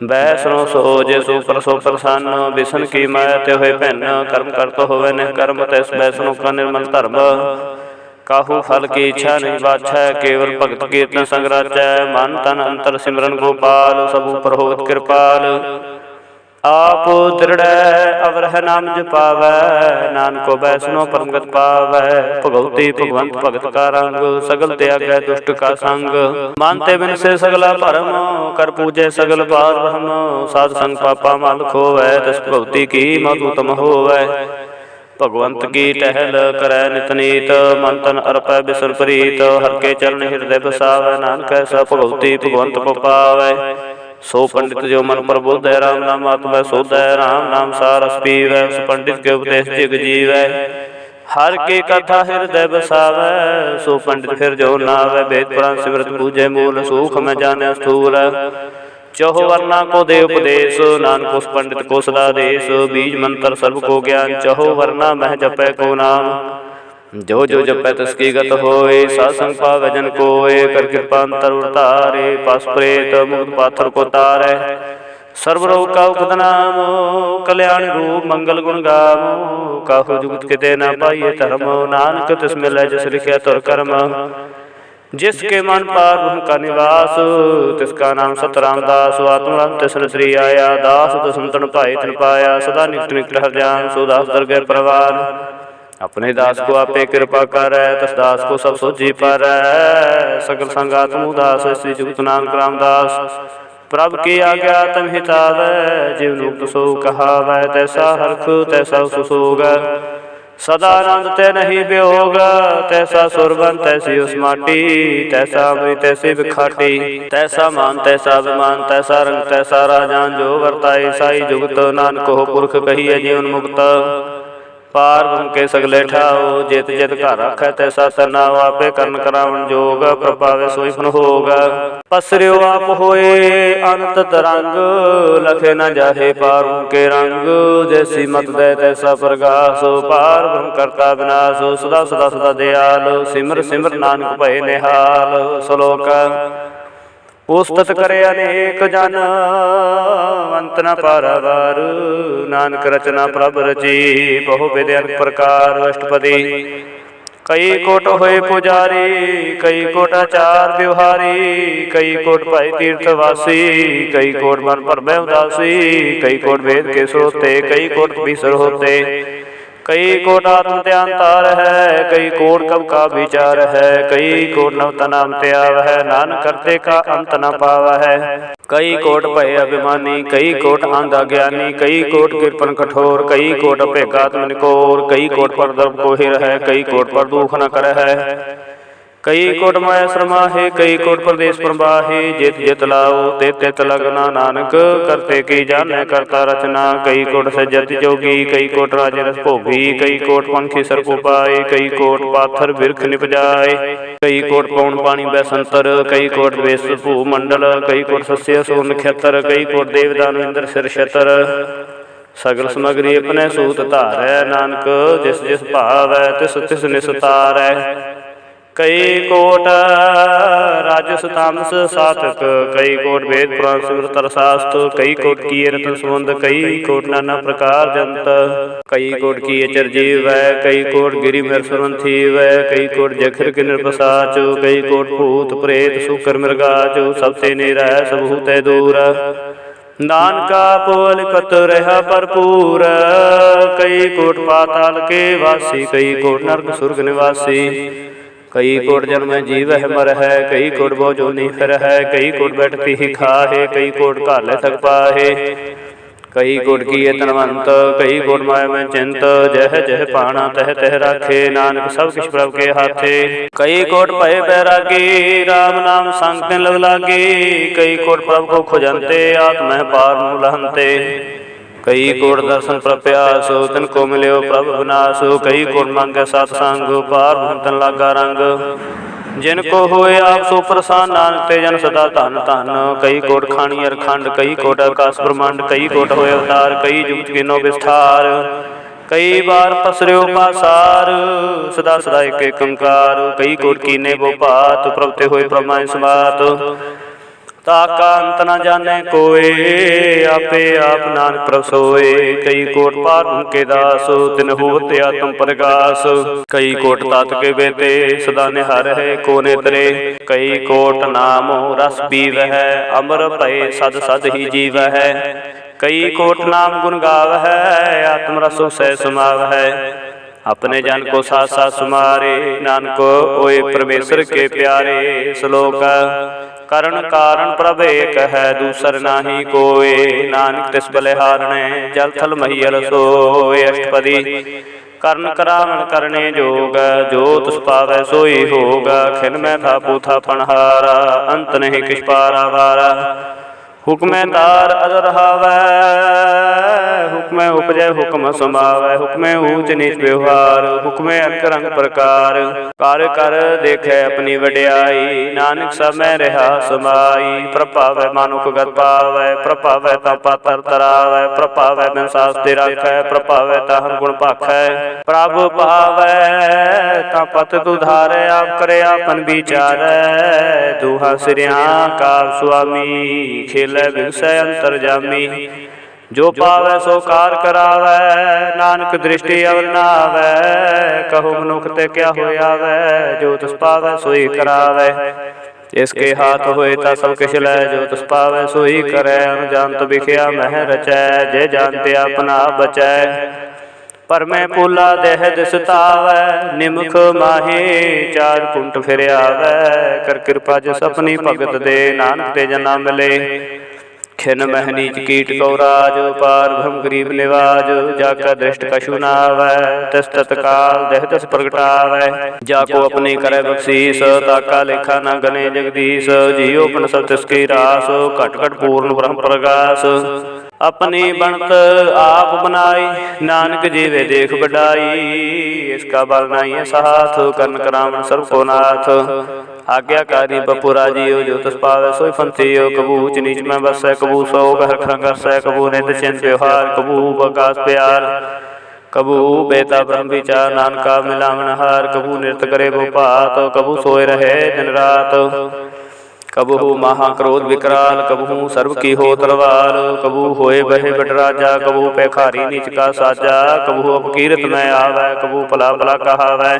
बैसनो सो जे सो परसो प्रसन्न, बिसन की माया ते होए भिन्न। कर्म करत होवे निह कर्म, तैस बैसनो का निर्मल धर्म। काहू फल की इच्छा नहीं बाछै, केवल भगत कीर्तन संग राचै। मन तन अंतर सिमरन गोपाल, सब ऊपर होवत कृपाल। आप दृढ़ अवरह नाम जपावै, नानको बैसनो परमगत पावै। भगवती भगवंत भगत का रंग, सगल त्यागै दुष्ट का संग। मानते बिन से सगला भरम, कर पूजे सगल पार ब्रह्म। साध संग पापा माल खोवै, तस भगवती की मत उत्तम होवै। भगवंत की टहल करै नित नीत, मन तन अर्पै बिसन प्रीत। हर के चरण हृदय बसावै, नानक ऐसा भगवती भगवंत को पावै। सो पंडित जो मन प्रबोधै, राम नाम आत्मै सोधै। राम नाम सारस पीवै, उस पंडित के उपदेश जिग जीवै। हर की कथा हृदय बसावै, सो पंडित फिर जो नावै। वेद पुराण सिमरत पूजे मूल, सूख में जाने स्थूल। चौह वर्णा को दे उपदेश, नानक उस पंडित को सदा देश। बीज मंत्र सर्व को ज्ञान, चौह वर्णा मह जपै को नाम। जो जो जपै तिसकी गत होए, सासंग पावै जन कोय। कर कृपा अंतर उतारे, पास प्रेत मुक्त पाथर को तारै। सर्व रोग का उगत नाम, कल्याण रूप मंगल गुण गाम। काहु जुगत किते न पाइए धर्म, नानक तिस मिलै जिस लिखिया तुर कर्म। जिसके मन पार ब्रह्म का निवास, तिसका नाम सत रामदास। आत्मराम तिसन श्री आया, दास दसंतन भाई तिन पाया। सदा निकट निकट हर जान, सो दास दरगह परवान। अपने दास को आपे कृपा करै, तस दास को सब सोझी पारै। सगल संगात मुदास, श्री जुगत नानक रामदास। प्रभु की आज्ञा तम हितावै, जीवन मुक्त सो कहावै। तैसा हरख तैसा सुसोग, सदानंद तै नहीं वियोग। तैसा सुरबन तैसी उस माटी, तैसा अमृत तैसी बिखाटी। तैसा मान तैसा अभिमान, तैसा रंग तैसा राजान। जो वर्ताई साई जुगत, नानक हो पुरख कहिए जीवन मुक्त। पार ब्रह्म के सगले ठाओ, जेत जेत घर रखै तैसा तनाव। आपे करण करावन जोग, प्रभावे सोई फन होग। पसरियो आप होए अनंत तरंग, लखे न जाहे पार के रंग। जैसी मत दे तैसा प्रकाश, पार ब्रह्म करता विनाश। सदा सदा सदा दयाल, सिमर सिमर नानक भय निहाल। श्लोक उस्तत करे अनेक जन, अंत न पारावार। नानक रचना प्रभ रची, बहु विधि अनेक प्रकार। अष्टपदी कई कोट होए पुजारी, कई कोट आचार व्यवहारी। कई कोट भाई तीर्थवासी, कई कोट मन पर में उदासी। कई कोट वेद के सोते, कई कोट भीसर होते। कई कोट आत्म ध्यान तार है, कई कोट कब का विचार है। कई कोट नवता नाम त्याव है, नानक करते का अंत न पावा है। कई कोट भय अभिमानी, कई कोट आंधा ज्ञानी। कई कोट कृपन कठोर, कई कोट अपेगात्म निकोर। कई कोट पर द्रव को हिर है, कई कोट पर दुख न कर है। कई कोट माया श्रमाहे, कई कोट प्रदेश प्रवाहे। जित जित लाओ तित तित लगना, नानक करते की जाने करता रचना। कई कोट सज्जति जोगी, कई कोट राज रस भोगी। कई कोट पंखी सर को पाए, कई कोट पाथर बिरख निप जाए। कई कोट पौन पानी बैसंतर, कई कोट वेश भूमंडल। कई कोट सस्य सोन नक्षत्र, कई कोट देवदान इंद्र सिर छतर। सगल समग्री अपने सूत धारै, नानक जिस जिस भावै तिस तिस निस्तारै। कई कोट राजस तामस साधक, कई कोट वेद पुराण सिमरत शास्त्र। कई कोट किए रतन संबंध, कई कोट नाना प्रकार जंत। कई कोट किए चरजीव है, कई कोट गिरि मेर सुरंथी है। कई कोट जखर के निर्पसाच, कई कोट भूत प्रेत सुकर मृगाच। सबसे निरह सब हूते दूर, नानका पोलिपत रहा भरपूर। कई कोट पाताल के वासी, कई कोट नरक सुर्ग निवासी। कई कोट जन्म जीव है मर है, कई कोट बहु जोनी फिर है। कई कोट बैठती ही खाहे, कई कोट काले थक पाहे। कई कोट किए तनवंत, कई कोट माया में चिंत। जह जह पाना तह तह राखे, नानक सब किछ प्रभु के हाथे। कई कोट भय बैरागी, राम नाम संग तिन लग लागे। कई कोट प्रभु को खुजंते, आत्म पार मूलहंते। कई कोट दर्शन प्रप्यास, तिन को मिल्यो प्रभु विनाश। कई कोट मांगे सत्संग, पार तन लागा रंग। जिनको हुए आप सो प्रसन्न, नानक ते जन सदा धन धन। कई कोट खानी अरखंड, कई कोट आकाश ब्रह्मांड। कई कोट होए अवतार, कई जुगत किनो विस्तार। कई बार पसर्यो पासार, सदा सदा एक एकंकार। कई कोट कीने वो पात, प्रभुते हुए ब्रह्मा समात। ताका अंत न जाने कोय, आपे आप नानक प्रभ सोए। कई कोट पार के दास, तिन होते आत्म प्रकाश। कई कोट तात के बेते, सदा निहार है को नेत्रे। कई कोट नाम रस पीव है, अमर भय सद सद ही जीव है। कई कोट नाम गुण गावै, आत्म रसो सह समावै। अपने जन को साथ साथ सुमारे, नानक ओए परमेश्वर के प्यारे। श्लोक करण कारण प्रभ एक है, दूसर नाही कोय। नानक तिस बलिहारणे, जल थल महियल सोय। अष्टपदी करण करावन करने जोग, जो तुस पावै सोई होगा। खिन मैं था पूथा पनहारा, अंत नहीं किछ पारा वारा। हुक्म तार अदर हावै, हुक्म उपजै हुक्म समावै। हुक्म ऊच नीच व्यवहार, हुक्म अंक रंग प्रकार। कार्य कर देखे अपनी वड्याई, नानक सब में रहा समाई। प्रभावै मानुख गत पावै, प्रभावै ता पातर तरावै। प्रभावै बिन शास्त्र राखै, प्रभावै ताहन गुण भाखै। प्रभ पावै ता पत तुधारै, आप करे आपन विचारै। दूहा सिरिया का स्वामी, खेलै बिगसै अंतरजामी। जो पावै सो कार करावै, नानक दृष्टि अवर न आवै। कहो मनुख ते क्या होय आवै, जो तुस पावै सोई करावै। इसके हाथ होए ता सब किछ लै, जो तुस पावै सोई करै। अनजानत बिखया मह रचै, जे जानते अपना बचै। पर मैं पोला देह दिस तावै, निमख माहे चार कुंट फिर आवै। कर कृपा जिस अपनी भगत दे, नानक ते जना मिले। खिन मह नीच कीट कौराज, पार भ्रम गरीब निवाज। जाका दृष्ट कछु न आवै, तिस तत्काल देह तिस प्रगटावै। जाको अपनी करे बख्शीस, ताका लेखा न गने जगदीश। जियो पन सब तिसकी रास, घट घट पूर्ण ब्रह्म प्रकाश। अपनी बनत आप बनाई, नानक जीवे देख बढ़ाई। इसका बल नहीं है साथ, कर्ण करावन सर्व को नाथ। आज्ञाकारी बपुरा जियो, जो तुस पावै सोई फंतियो। कबू ऊच नीच में बसै, कबू सोग हरख कसै। कबू नित चिंत व्यवहार, कबू बकास प्यार। कबू बेता ब्रह्म विचार, नानका मिलावन हार। कबू नृत्य करे वो पात, कबू सोए रहे दिन रात। कबहू महाक्रोध विकराल, कबहू सर्व की हो तरवाल। कबू होए बहे बटराजा, कबू पैखारी नीच का साजा। कबू अपकीरत में आवै, कबू भला भला कहावै।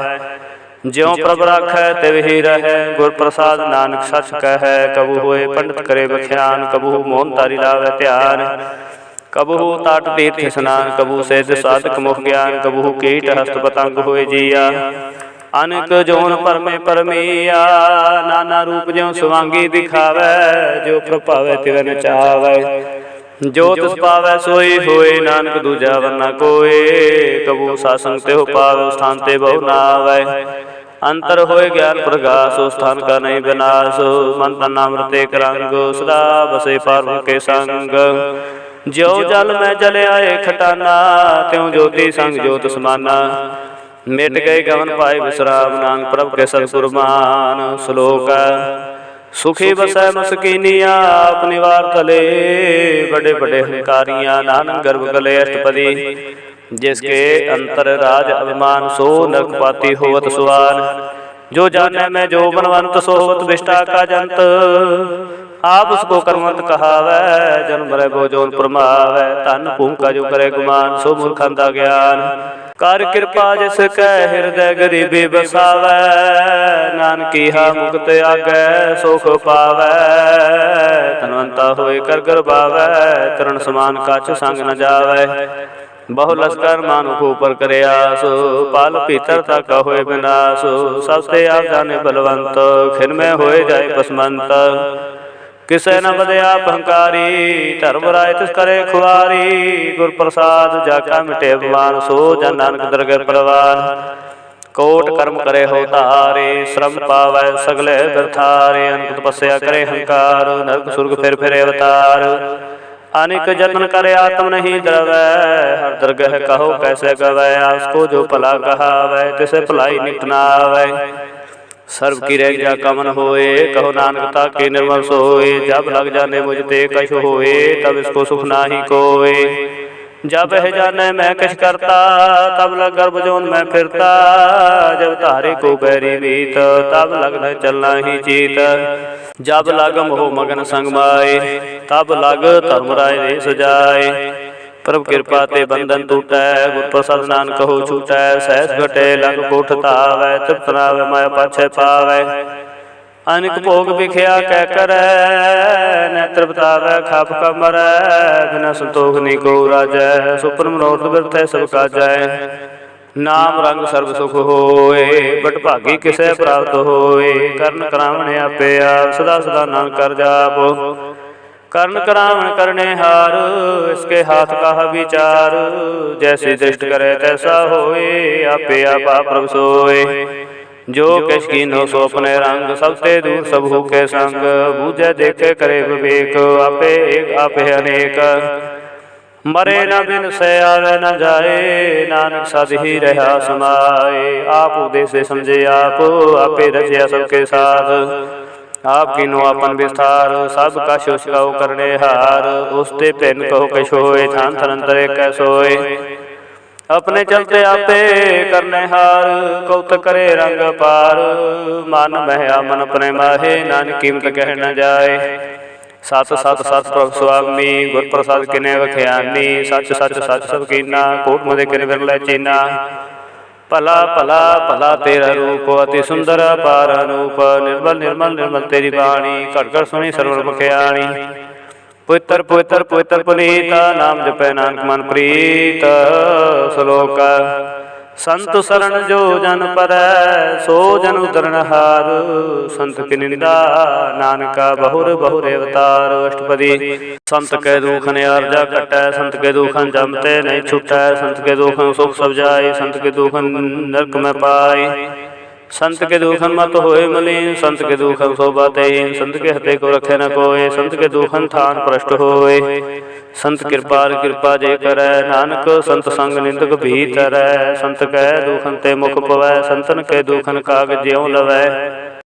ज्यों प्रभ राखै तिव ही रहै, गुर प्रसाद नानक सच कहै। कबू होए पंडित करे बख्यान, कबू मोहन तारी लावै ध्यान। कबहू ताट तीर्थ स्नान, कबू सेध साधक मुख ज्ञान। कबहू कीट हस्त पतंग होए जिया, अनेक जोन परमे परमिया। नाना रूप ज्यों सुवांगी दिखावै, जो प्रभावै तिव नचावै। जो तुस पावै सोई होए, नानक दूजा वरना कोय। कबू सासन त्यों पावै, स्थान ते बहु न आवै। अंतर होए ज्ञान प्रकाश, स्थान का नहीं विनाश। मन तन अमृत एक रंग, सदा बसे पार के संग। ज्यो जल में जले आए खटाना, त्यों ज्योति संग ज्योत समाना। मिट गए गवन पाए विश्राम, नानक प्रभ के सतगुरमान। श्लोक सुखी बसै मस्कीनिया, अपनी वार तले। बड़े बड़े हंकारियां, नानक गर्भ गले। अष्टपदी जिसके अंतर राज अभिमान, सो नरकपाती होवत सुआन। जो जाने में जो बनवंत, सो होवत विष्टा का जंत। आप उसको कर्मवंत कहावै, जन्म मरै बो जोन परमावै। धन भूम का जो करे गुमान, सो मूर्खंता ज्ञान। कर कृपा जिसकै हृदय गरीबी बसावै, नानकी हा मुक्त आगै सुख पावै। धनवंता होए कर गरबावै, तरण समान कछ संग न जावै। बहु लश्कर मानुख ऊपर करे आस, पाल भीतर तक होए विनाश। सब ते आप जाने बलवंत, खिन में होए जाए पसमंत। किसै न बदे आप हंकारी, धर्म राय तिस करे खुआरी। गुर प्रसाद जाका मिटे अभिमान, सो जन नानक दरगह परवान। कोट कर्म करे हो तारे, श्रम पावै सगले व्यर्थारे। अनंत तपस्या करे हंकार, नरक सुर्ग फिर अवतार। अनेक जतन करे आत्म नहीं द्रवै, हर दरगह कहो कैसे गवै। आसको जो भला कहावै, तिसे भलाई नित न आवै। सर्व की रह जा कमन होए, कहो नानकता के निर्मल सोए। जब लग जाने मुझ ते कछ होए, तब इसको सुख नाही कोय। जब है जाने मैं कछ करता, तब लग गर्भ जोन में फिरता। जब तारे को बैरी बीत, तब लग न चलना ही चीत। जब लग मोह मगन संग माए, तब लग धर्म राय रे सजाए। प्रभु कृपा ते बंधन टूटै, गुर प्रसाद नानक कहो छूटै। सहस घटे लग कोठ तावै, तृप्त नावै माया पाछै पावै। अनिक भोग बिख्या कह करे, नेत्र बतावै खाप कमरै, बिना संतोख नी को राजै, सुपन मनोरथ बिरथै सब काजै। नाम रंग सर्व सुख होए, बट भागी किसै प्राप्त होए, करण करावण आपे आप, सदा सदा नानक कर जाप। कर्ण करावण करने हार, इसके हाथ का विचार, जैसी दृष्ट करे तैसा होए, आपे आपा प्रभ सोए। जो किस कीनो सो अपने रंग, सबते दूर सब हो के संग, बूझे देखे करे विवेक, आपे एक आपे अनेक। मरे न बिन से आवे न जाए, नानक सद ही रहा समाए। आप उदेसे समझे आप, आपे रचया सबके साथ, आप कीनो अपन विस्तार, सब कछ उसका करने हार। उसते भिन्न कहो कछ होए, थान थान अंतरे कै सोए। अपने चलते आपे करने हार, कौत करे रंग पार। मन मह मन अपने माहे, नानक कीमत कह न जाए। सत सत सत प्रभ स्वामी, गुर प्रसाद किने वख्यानी। सच सच सच सब कीना, कोट मदे किने विरलै चीना। भला भला भला तेरा रूप, अति सुंदर अपार अनूप। निर्मल निर्मल निर्मल तेरी बाणी, घट घट सुनी सरवण मखियाणी। पवित्र पवित्र पवित्र पुनीत, नाम जपै नानक मन प्रीत। श्लोक संत शरण जो जन परै, सो जन उद्धरण हार। संत की निंदा नानका, बहुर बहुर अवतार। अष्टपदी संत के दुखन अर्जा कटै, संत के दुखन जमते नहीं छुटै। संत के दुखन सुख सब जाय, संत के दुखन नरक में पाय। संत के दुखन मत होए मलिन, संत के दुखन शोभा तेहीन। संत के हते को रखे न कोय, संत के दुखन थान भ्रष्ट होए। संत कृपाल कृपा जे करै, नानक संत संग निंदक भीतरै। संत कह दुखन ते मुख पवै, संतन के दुखन काग ज्यों लवै।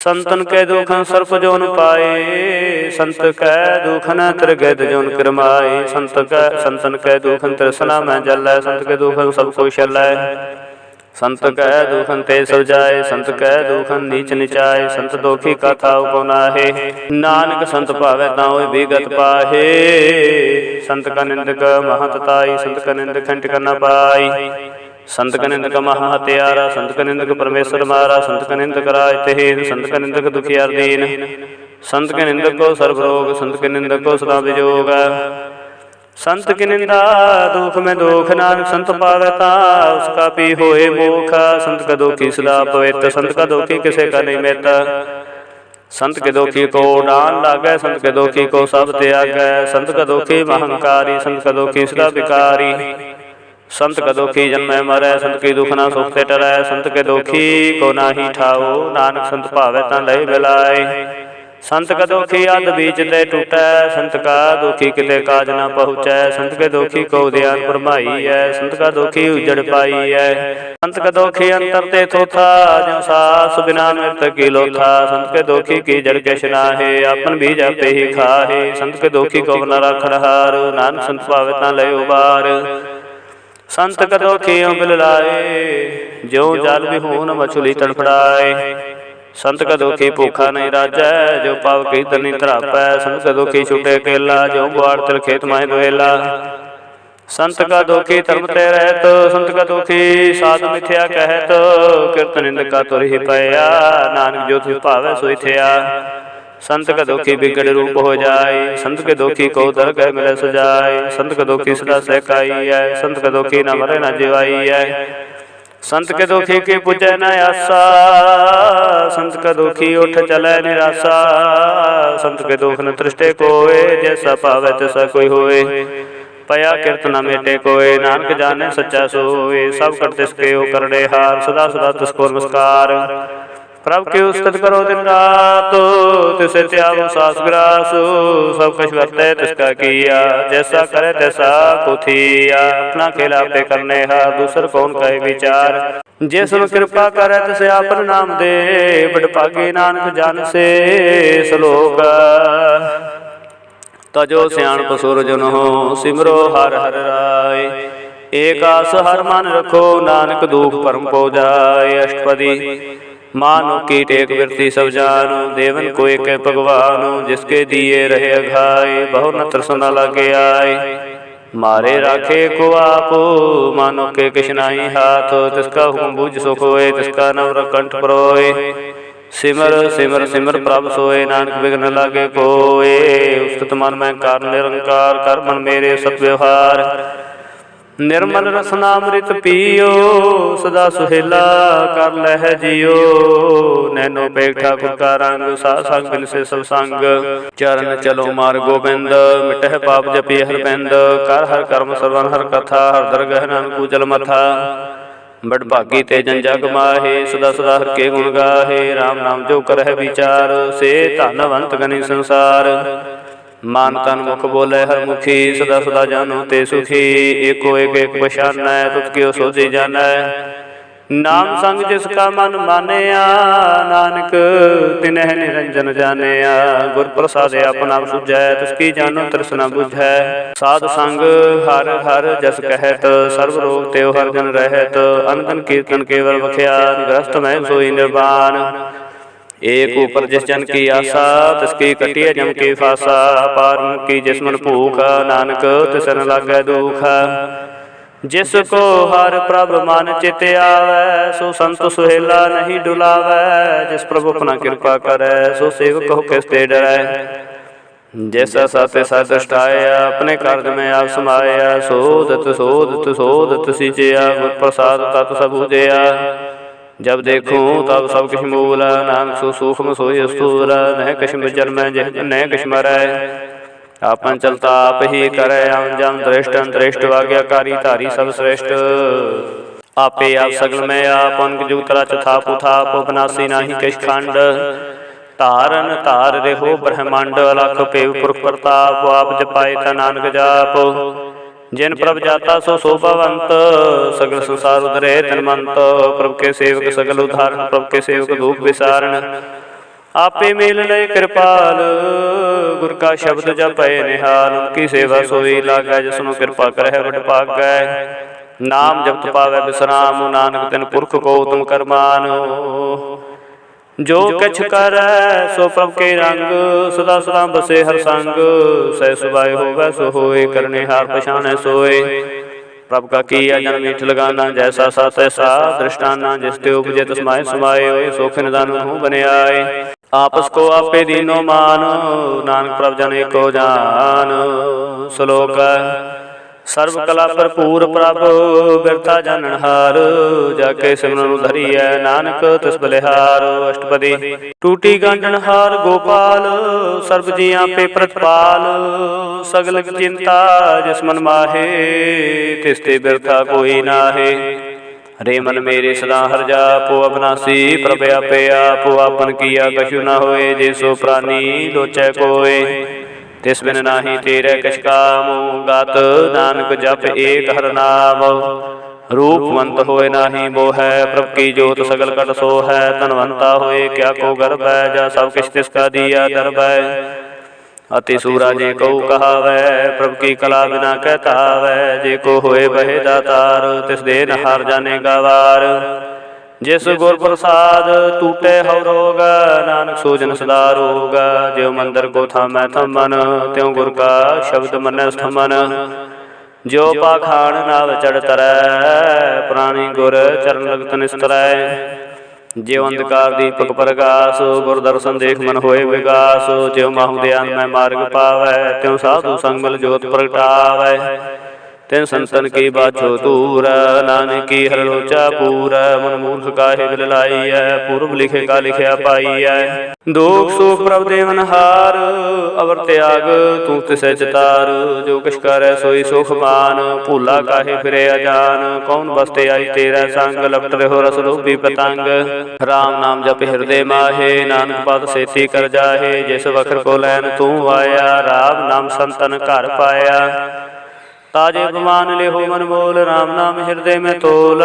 संतन के दुखन सर्प जोन पाए, संत कह दुखन त्रिगद जोन किरमाए। संतन के दुखन तृष्णा में जलै, संत के दुखन सब कोई शलै। संत कह दुखन ते सब जाय, संत कह दुखन नीच निचाय। संत दोखी का थाव को नाहे, नानक संत पावै ताओ विगत पाहे। संत का निंदक महतताई, संत का निंदक खंड करना पाई। संत का निंदक महा हत्यारा, संत का निंदक परमेश्वर मारा। संत का निंदक राज तेहीन, संत का निंदक दुखियार दीन। संत के निंदक को सर्व रोग, संत के निंदक को सदा विजोग। संत की निंदा दुख में दुख, नानक संत पावै ताप, उसका पी होए मोख। संत का दुखी सदा पवित्र, संत का दुखी किसे का नहीं मित। संत के दुखी को डान लागै, संत के दुखी को सब त्यागै। संत का दुखी महंकारी, संत का दुखी सदा विकारी। संत का दुखी जन्मै मरै, संत की दुख ना सुख ते टरै। संत के दुखी को नाही ठाओ, नानक संत पावै तां लय मिलाय। संत का दुखी अध बीच ते टूटै, संत का दुखी किते काज न पहुँचै। संत के दुखी को ध्यान फरमाई है, संत का दुखी उजड़ पाई है। संत का दुखी अंतर ते थोथा, ज्यों सास बिना मृत की लोथा। संत के दुखी की जड़ के शनाहे, अपन बीज आपे ही खाहे। संत के दुखी को न राखण हार, नानक संत पावै तां लय उबार। संत का दुखी बिल लाए, ज्यों जल विहून मछली तड़फड़ाए। संत का दुखी भूखा नहीं राजै, जो पाव की धनी धरापै। संत का दुखी छुटे केला, जो बुआड़ तिर खेत माहि दुहेला। संत का दुखी धर्म ते रहत, संत का दुखी साध मिथ्या कहत। कीर्तन निंद का तुर ही पया, नानक जो तुझ भावै सोई थिया। संत का दुखी बिगड़ रूप हो जाए, संत के दुखी को दरगह मिले सजाए। संत का दुखी सदा सहकाई है, संत का दुखी न मरे न जीवाई है। संत के दुखी की पूजै न आसा, संत का दुखी उठ चलै निराशा। संत के दुख न तृष्टे कोय, जैसा पावै तैसा कोई होए। पया कीर्तन न मेटे कोय, नानक जाने सच्चा सोए। सब कर तिसके ओ करड़े हार, सदा सदा तिसको नमस्कार। प्रभु की उस्तत करो दिन रात, तिसे त्यागो सास ग्रास। सब कछ वर्तै तिसका किया, जैसा करे तैसा को थिया। अपना खेला पे करने हार, दूसर कौन कहे विचार। जिसम कृपा करे तिसे आपन नाम दे, बड़ भागे नानक जान से। श्लोक तजो सियाणप सुरजन हो, सिमरो हर हर राय। एक आस हर मन रखो, नानक दुख परम पो जाय। अष्टपदी मानो कीट एक वृत्ति सब जानो, देवन को एक भगवान। जिसके दिए रहे अघाय, बहु न तृष्णा लगे आए। मारे राखे को आप, मानो के किश नाही हाथ। तिसका हुकुम बुझ सुख होए, तिसका नवर कंठ परोए। सिमर सिमर सिमर प्रभ सोए, नानक बिघ्न लागे कोय। उस्तत मन मैं कारण निरंकार, कर मन मेरे सत व्यवहार। निर्मल रसनामृत पियो, सदा सुहेला कर लह जियो। नैनो पेख ठाकुर का रंग, साध संग बिन से सब संग। चरण चलो मार गोबिंद, मिटह पाप जपि हर बिंद। कर हर कर्म श्रवण हर कथा, हर दरगह नानक पूजल मथा। बड़ भागी ते जन जग माहे, सदा सदा हर के गुण गाहे। राम नाम जो करह विचार, से धनवंत गनि संसार। मान तन मुख बोले हर मुखी, सदा सदा जानो ते सुखी। एको एक एक पछानै, तुत कियो सोझी जानै। नाम संग जिसका मन मानया, नानक तिनह निरंजन जानिया। गुर प्रसाद अपना सुझै, तिसकी जानो तृष्णा बुझै। साध संग हर हर जस कहत, सर्व रोग तेव हर जन रहत। अन धन कीर्तन केवल बख्यात, ग्रस्त में सोई निर्वाण। एक ऊपर जिस जन की आशा, तिसकी कटिय जम की फासा। पार की जिस मन भूख, नानक तिस न लागै दुख। जिसको हर प्रभ मन चित आवै, सो संत सुहेला नहीं डुलावै। जिस प्रभु अपना कृपा करै, सो सेवक हो किस ते डरै। जैसा साते साथ दृष्टाया, अपने कार्य में आप समाया। सोदत सोदत सोदत सिंचया, गुर प्रसाद तत् सब बुझया। जब देखूं तब सब किछ मूला, नानक सो सूक्ष्म सोई स्थूल। नह कछ जन्मै नह कछ मरै, आपन चलता आप ही करे। आम जाम दृष्ट अंतरिष्ट, आज्ञाकारी धारी सब श्रेष्ठ। आपे आप सगल में आप, अनक जुगत रच थाप थाप। विनाशी नाही किछ खंड, तारन तार रेहो ब्रह्मांड। अलख पेव पुरख प्रताप, आप जपाए ता नानक जाप। जिन प्रभ जाता सो शोभावंत, सगल संसार उधरे तनमंत। प्रभ के सेवक सगल उदाहरण, प्रभ के सेवक धूप विसारण। आपे मेल लय कृपाल, गुर का शब्द जपै निहाल। उनकी सेवा सोई लागै, जिसनु कृपा करह बड़ भागै। नाम जपत पावै विश्राम, नानक तिन पुरख को तुम कर मानो। जो कछ करै सो प्रभ के रंग, सदा सदा बसे हर संग। सह सुभाए होवै सो होए, करने हार पछाणै सोए। प्रभ का किया जन मीठ लगाना, जैसा सा तैसा दृष्टाना। जिस ते उपजे तस्माय समाये, सोख निदान हूँ बने आए। आपस को आपे दीनो मान, नानक प्रभ जन एको जान। श्लोक सर्व कला भरपूर प्रभ, बिरथा जाननहार। जाके सिमरन धरिय, नानक तिस बलिहार। अष्टपदी टूटी गांडनहार गोपाल, सर्व जियां पे प्रतिपाल। सगल चिंता जिस मन माहे, तिस ते बिरथा कोई नाहे। रे मन मेरे सदा हर जापो, अविनाशी प्रभ आपे आप। आपन किया कछु न होए, जे सो प्राणी लोचै कोय। तिस बिन नाही तेरे कछ काम, गात नानक जप एक हर नाम। रूपवंत होए नाही मोहै, प्रभ की जोत सगल कट सोहै। धनवंता होए क्या को गर्भै, जा सब किछ तिसका दिया दरबै। अति सूरा जे को कहावै, प्रभ की कला बिना कहतावै। जे को होए बहे दातार, तिस दे नहार जाने गावार। जिस गुर प्रसाद टूटे हव रोग, नानक सोजन सदा रोग। ज्यों मंदिर को थामै थमन, त्यों गुर का शब्द मन स्थमन। ज्यों पाखाण नाव चढ़ तरै, प्राणी गुर चरण लगत निस्तरै। ज्यों अंधकार दीपक प्रगास, गुर दर्शन देख मन होए विगास। ज्यों माहु ध्यान में मार्ग पावै, त्यों साधु संग मिल ज्योत प्रगटावै। तिन संतन की बाछो दूर, नानक की हर लोचा पूर। मन मूर्ख काहे बिल लाइय, पूर्व लिखे का लिखया पाइय। दुख सुख प्रभ देवन हार, अवर त्याग तू तिसै चितार। जो किछ करै सोई सुख मान, भूला काहे फिरे अजान। कौन बसते आई तेरा संग, लपट रहो रस लोभी पतंग। राम नाम जप हृदय माहे, नानक पद सेती कर जाहे। जिस वखर को लैन तू आया, राम नाम संतन घर पाया। ताजे बमान लेहो मन बोल, राम नाम हृदय में तोल।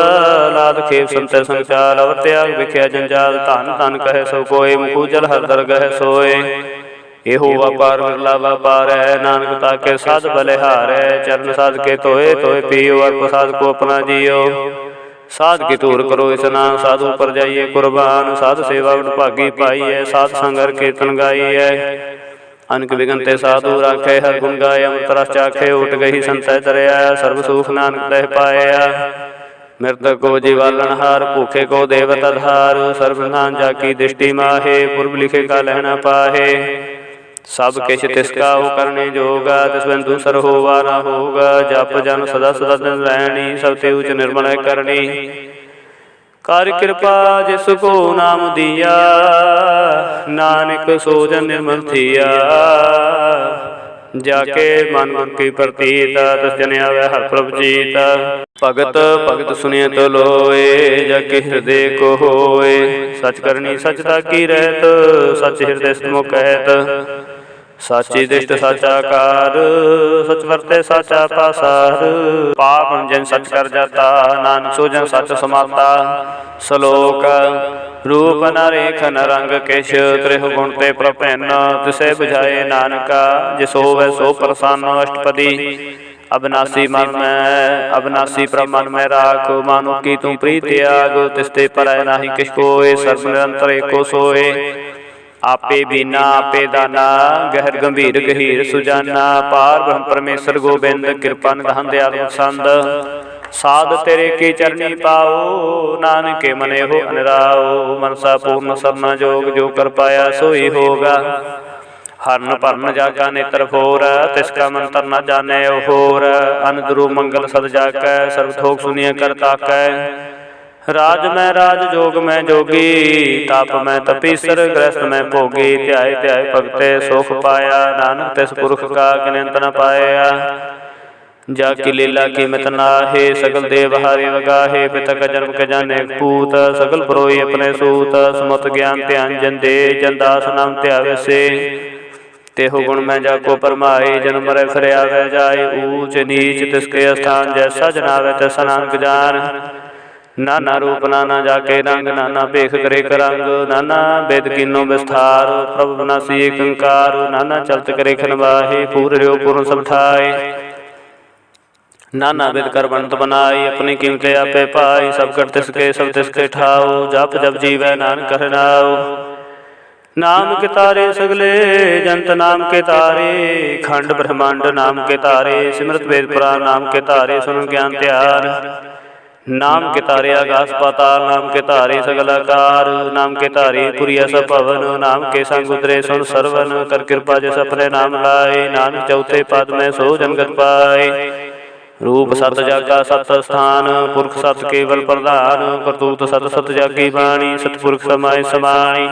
लाद खेप संत संचाल, अवर त्याग विख्या जंजाल। धन धन कहे सो कोय, मुकुजल हर दरगह सोय। एहो व्यापार बिरला व्यापार है, नानक ताके साध बलिहार है। चरण साध के तोए तोए पियो, और प्रसाद को अपना जियो। साध की तूर करो स्नान, साधु पर जाइए कुर्बान। साध सेवा भागी पाई है, साध संगर कीर्तन गाई है। अनक विघ्न साधु राखे, हर गुण गाय अमृत रस चाखे। उठ गही संतय तरया, सर्व सुख नानक तह पाया। मृतक को जीवालनहार, भूखे को देवत आधार। सर्वनान जाकी दृष्टि माहे, पूर्व लिखे का लहना पाहे। सब किश तिसका हो करने जोगा, तिस बिन दूसर होवा ना होगा। जप जन सदा सदा दिन रहनी, सब ते उच निर्मल करनी। कर कृपा जिसको नाम दिया, नानक सो जन निर्मल थिया। जाके मन मन की प्रतीत, तिस जन आवे हर प्रभ जीत। भगत भगत सुनिए तो लोए, जाके हृदय को होए। सच करनी सच ताकी रहत, सच हृदय सतमो कहत। साची दृष्ट साचा कार, सच वर्ते साचा पासार। पाप जन सच कर जाता, नानक सो जन सच समाता। श्लोक रूप न रेख न रंग केश, त्रिह गुण ते प्रपन्न। तिसे बुझाए नानका, जिस होवै सो प्रसन्न। अष्टपदी अविनाशी मन में, अविनाशी प्रभ मन में राख। मानो की तू प्रीत त्याग, तिसते परय नाही किस कोय। सर्व निरंतर एको सोए, आपे बीना आपे दाना। गहर गंभीर गहीर सुजाना, पार ब्रह्म परमेश्वर गोबिंद। कृपा निधान दयाल संद, साध तेरे की चरणी पाओ। नानक के मने हो अनिराओ, मनसा पूर्ण सरना जोग। जो कर पाया सोई होगा, हरन भरन जागा नेत्र फोर। तिसका मंत्र न जाने होर, अनदरु मंगल सद जाकै। सर्व थोक सुनिए कर ताकै। राज में राज जोग में जोगी, ताप में तपीसर। गृहस्थ में भोगी, ध्याय ध्याय भगते सुख पाया। नानक तिस पुरख का गिनत न पाया। जाकी लीला की मित नाहे, सगल देव हारे वगाहे। पिता का जन्म के जाने पूत, सगल परोई अपने सूत। सुमत ज्ञान ध्यान जन दे, जन दास नाम त्यावे से। तेहो गुण में जाको परमाए, जन्म मरे फिर आवे जाए। ऊंच नीच तिसके स्थान, जैसा जनावे तैसा नानक जान। नाना रूप नाना जाके रंग, नाना भेख करे करंग। नाना वेद कीनो विस्तार, प्रभु विनाशी एक अंकार। नाना चलत करे खनवाहे, पूर र्यो पूर्ण सब ठाए। नाना विद कर बनत बनाई, अपनी कीमते आपे पाई। सब कर तिसके सब तिसके ठाओ, जप जप जीवै नानक हरनाओ। नाम के तारे सगले जंत, नाम के तारे खंड ब्रह्मांड। नाम के तारे सिमरत वेद पुराण, नाम के तारे सुन ज्ञान त्यार। नाम के तारे आकाश पाताल, नाम के तारे सगल आकार। नाम के तारे पुरिया सब पवन, नाम के संग उतरे सुन सरवन। कर कृपा जस अपने नाम लाए, नानक चौथे पद में सो जनगत पाए। रूप सत जागा सत स्थान, पुरख सत केवल प्रधान। करतूत सत सत जागी बाणी, सतपुरख समाय समाणी।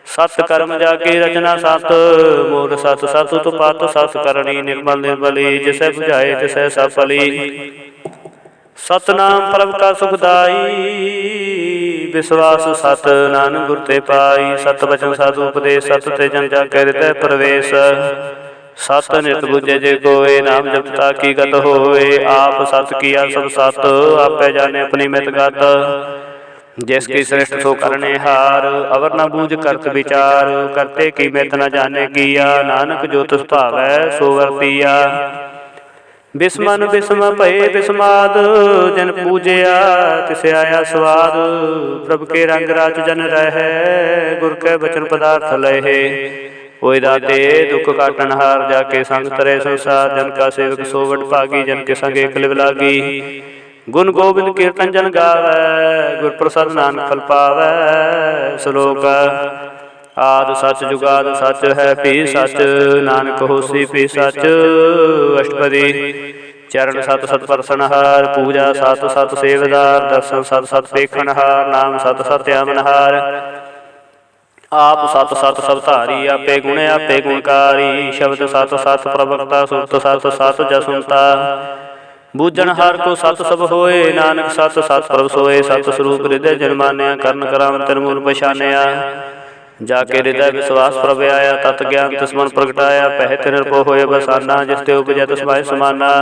सत कर्म जाके रचना सत, मूल सत सत उत्पत। सत करणी निर्मल निर्मली, जिसे बुझाए तिसे सफली। सतनाम प्रभ का सुखदाई, विश्वास सत नानक गुर ते पाई। सत वचन साधु उपदेश, सत ते जन जाके हृदय प्रवेश। सत नित बुझे जे कोय, नाम जपता की गत होए। आप सत किया सब सत, आपे जाने अपनी मित गत। जिसकी श्रेष्ठ सो करने हार, अवर न बूझ करत विचार। करते की मित न जाने किया, नानक जो तुस भावै सो वर्तिया। बिस्मन बिस्म भये बिस्माद, जन पूजया तिसे आया स्वाद। प्रभ के रंग राज जन रहे, गुर के वचन पदार्थ लहे। कोई दाते दुख काटन हार, जाके संग तरे संसार। जन का सेवक सो वड भागी, जन के संग एक लिव लागी। गुण गोविंद कीर्तन जन गावै, गुर प्रसाद नानक फल पावै। श्लोक आद सच जुगाद सच है भी सच, नानक होसी भी सच। अष्टपदी चरण सत सत परसनहार, पूजा सत सत सेवदार। दर्शन सत सत देखनहार, नाम सत सत आमनहार। आप सत सत सब धारी, आपे गुण आपे गुणकारी। शब्द सत सत प्रवक्ता, सुरत सत सत जसुनता। बूझन हार को सत सब होए, नानक सत सत प्रभ सोए। सत स्वरूप हृदय जन मान्या, करण कराम तिरमूल पछानया। जाके हृदय विश्वास प्रभ आया, तत् ज्ञान तिस्मन प्रगटाया। पहत निर्भो होए बसाना, जिसते उपजय तस्माय समाना।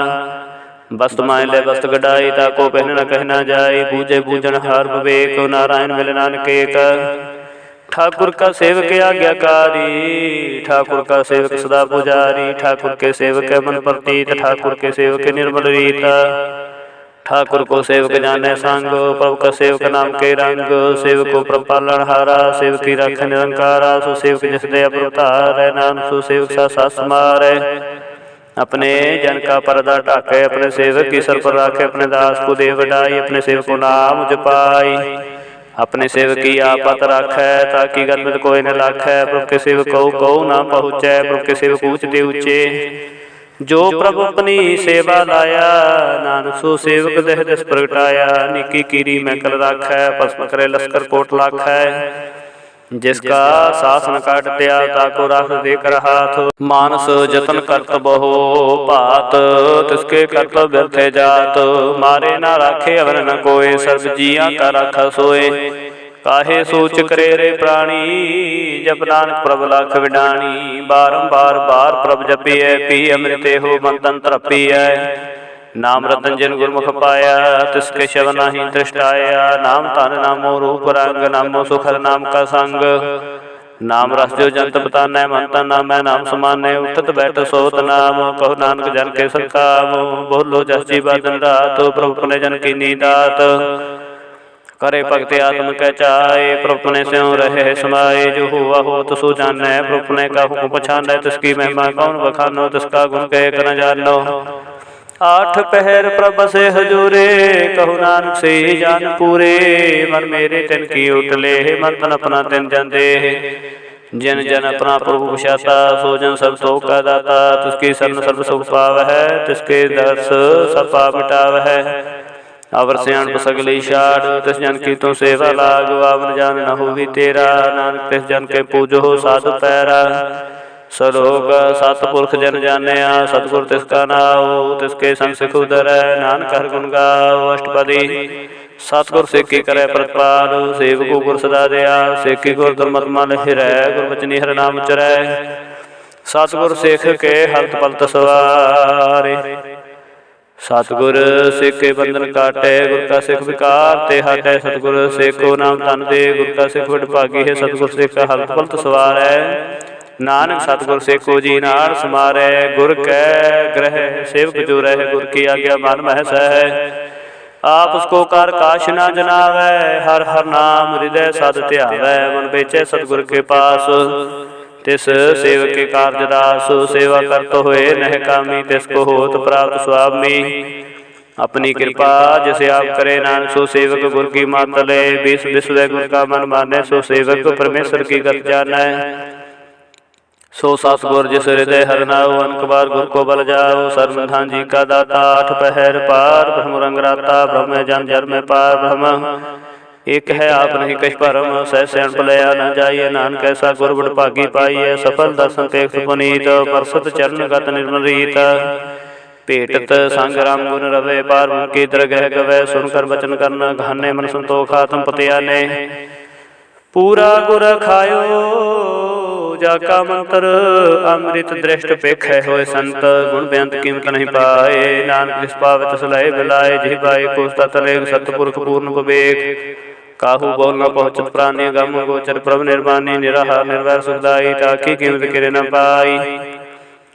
वस्त माय ले वस्त गडाई, ताको पहन न कहना जाय। बूझे बूझन हार विवेक, नारायण मिल नानक एक। ठाकुर का सेवक आज्ञाकारी, ठाकुर का सेवक सदा पुजारी। ठाकुर के सेवक मन प्रतीत, ठाकुर के सेवक निर्मल रीत। ठाकुर को सेवक जाने संग, प्रभु का सेवक नाम के रंग। सेवक को प्रभ पालन हारा, सेवकी रख निरंकारा। सो सेवक जिस दया प्रभुतार, नाम सो सेवक सा समारे। अपने जन का पर्दा ढाके, अपने सेवक की सर पर राखे, अपने दास को दे वडाई, अपने सेवक को नाम जपाई, अपने सेवक की आपत राखै, ताकि गल में कोई न लाखै। प्रभु के सेवक कौ ना पहुँचै, प्रभु के सेवक ऊँचते ऊँचे, जो प्रभु अपनी सेवा लाया, नानक सो सेवक देह दस प्रगटाया। निकी कीरी मैं कल राखै, भस्म करे लश्कर कोट लाखै, जिसका शासन काट दिया ताको राख दे कर हाथ। मानस जतन करत बहु भात, तिसके करत व्यर्थे जात, मारे ना राखे अवर न कोय, सर्व जिया का राखा सोए। काहे सोच करे रे प्राणी, जप नानक प्रभ लाख विडाणी। बारंबार बार प्रभ जपिए, पी अमृते हो मन तन तृपिए। नाम रतन जिन गुरमुख पाया, तिसके शव नाही तृष्टाया। नाम धन नामो रूप रंग, नामो सुखर नाम का संग। नाम रस जो जंत बतानै, मन तन नामै नाम समानै। उठत बैठ सोत नाम, कहो नानक जन के सब काम। बोलो जस जीवा दिन रात, प्रभु अपने जन की नीदात। करे भगति आत्म कै चाए, प्रभु अपने स्यों रहे समाए। जो हुआ हो तो सो जानै, प्रभु अपने का हुक्म पछानै। तिसकी महिमा कौन बखानो, तिसका गुण कह कर न जानो। आठ पहर प्रभ से हजूरे, कहु नानक से जान पूरे। मन मेरे तिन की उठले, मन तन अपना तिन जन दे। जन जन अपना प्रभु बख्शाता, सो जन सब तो का दाता। तिसकी शरण सर्व सुख पाव है, तिसके दर्श सब पाप मिटाव है। अवर सियाणप सगली छाड़, तिस जन की तू सेवा लाग। आवन जान न होवी तेरा, नानक तिस जन के पूजो साधु पैरा। सलोक सतपुरख जन जानिया, सतगुर तिसका नाओ। तिसके संग सिख उदरै, नानक हर गुण गाओ। अष्टपदी सतगुर सेकी करे प्रतिपाल, सेवको गुर सदा दया। सेकी गुर दुर्मत मन हिरै, गुर बचनी हर नाम चरै। सतगुर सिख के हलत पलत सवारे, सतगुर सेके बंधन काटे। गुर का सिख विकार ते हटै, सतगुर सेको नाम धन दे। गुर का सिख वड भागी है, सतगुर सेका हलत पलत सवारै। नानक सतगुर सेको जी नाल समारै। गुर कै ग्रह सेवक जो रह, गुर की आज्ञा मन मह सह। आप उसको कर काश न जनावै, हर हर नाम हृदय सद ध्यावै। मन बेचै सतगुर के पास, तिस सेवक के कार्य दास। सेवा करत होए नह कामी, तिसको होत प्राप्त स्वामी। अपनी कृपा जिसे आप करे, नानक सो सेवक गुर की मात ले। विष विश्व गुर का मन माने, सो सेवक परमेश्वर की गत जानै। सो सतगुर जिस हृदय हर नाओ, अनक बार गुर को बल जाओ। सर्वधान जी का दाता, आठ पहर पार ब्रह्म रंग राता। ब्रह्म जन जर में पार ब्रह्म, एक है आप नहीं कछ परम। सह सैन पलया न जाइए, नानक ऐसा गुर बड़ भागी पाइए। सफल दर्शन पेख पुनीत, परसत चरण गत निर्मल रीत। भेटत संग राम गुण रवे, पार की दरगह गवै। सुनकर वचन करना घाने, मन संतोख आत्म पतियाने। पूरा गुर खायो जाका मंत्र, अमृत दृष्ट पेखै होए संत। गुण बेअंत कीमत नहीं पाए, नानक जिस पावे तिस लय बिलाए। जिहि पाए कोसता तले, सतपुरख पूर्ण विवेक। काहू बोल न पहुँचत प्राणी, गम गोचर प्रभु निर्मानी। निराहार निर्वैर सुखदाई, ताकी कीमत किरे न पाई।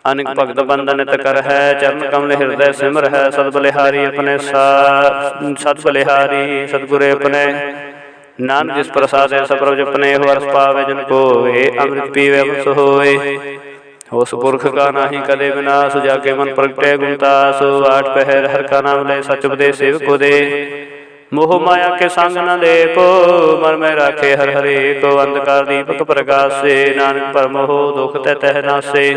अनेक भगत बंधन नित कर है, चरण कमल हृदय सिमर है। सद बलिहारी अपने सद बलिहारी, सतगुरे अपने। नानक जिस प्रसाद है सब जपने, हो रस पावे जन को। अमृत पीवे अमृत होए, होस पुरख का नाही कदे विनाश। जाके मन प्रगटे गुणतास, आठ पहर हर का नाम ले। सच उपदेश सेवक को दे, मोह माया के संग न लेपो। मन में राखे हर हरे को, अंधकार दीपक प्रकाश से। नानक परम हो दुख तह नासे,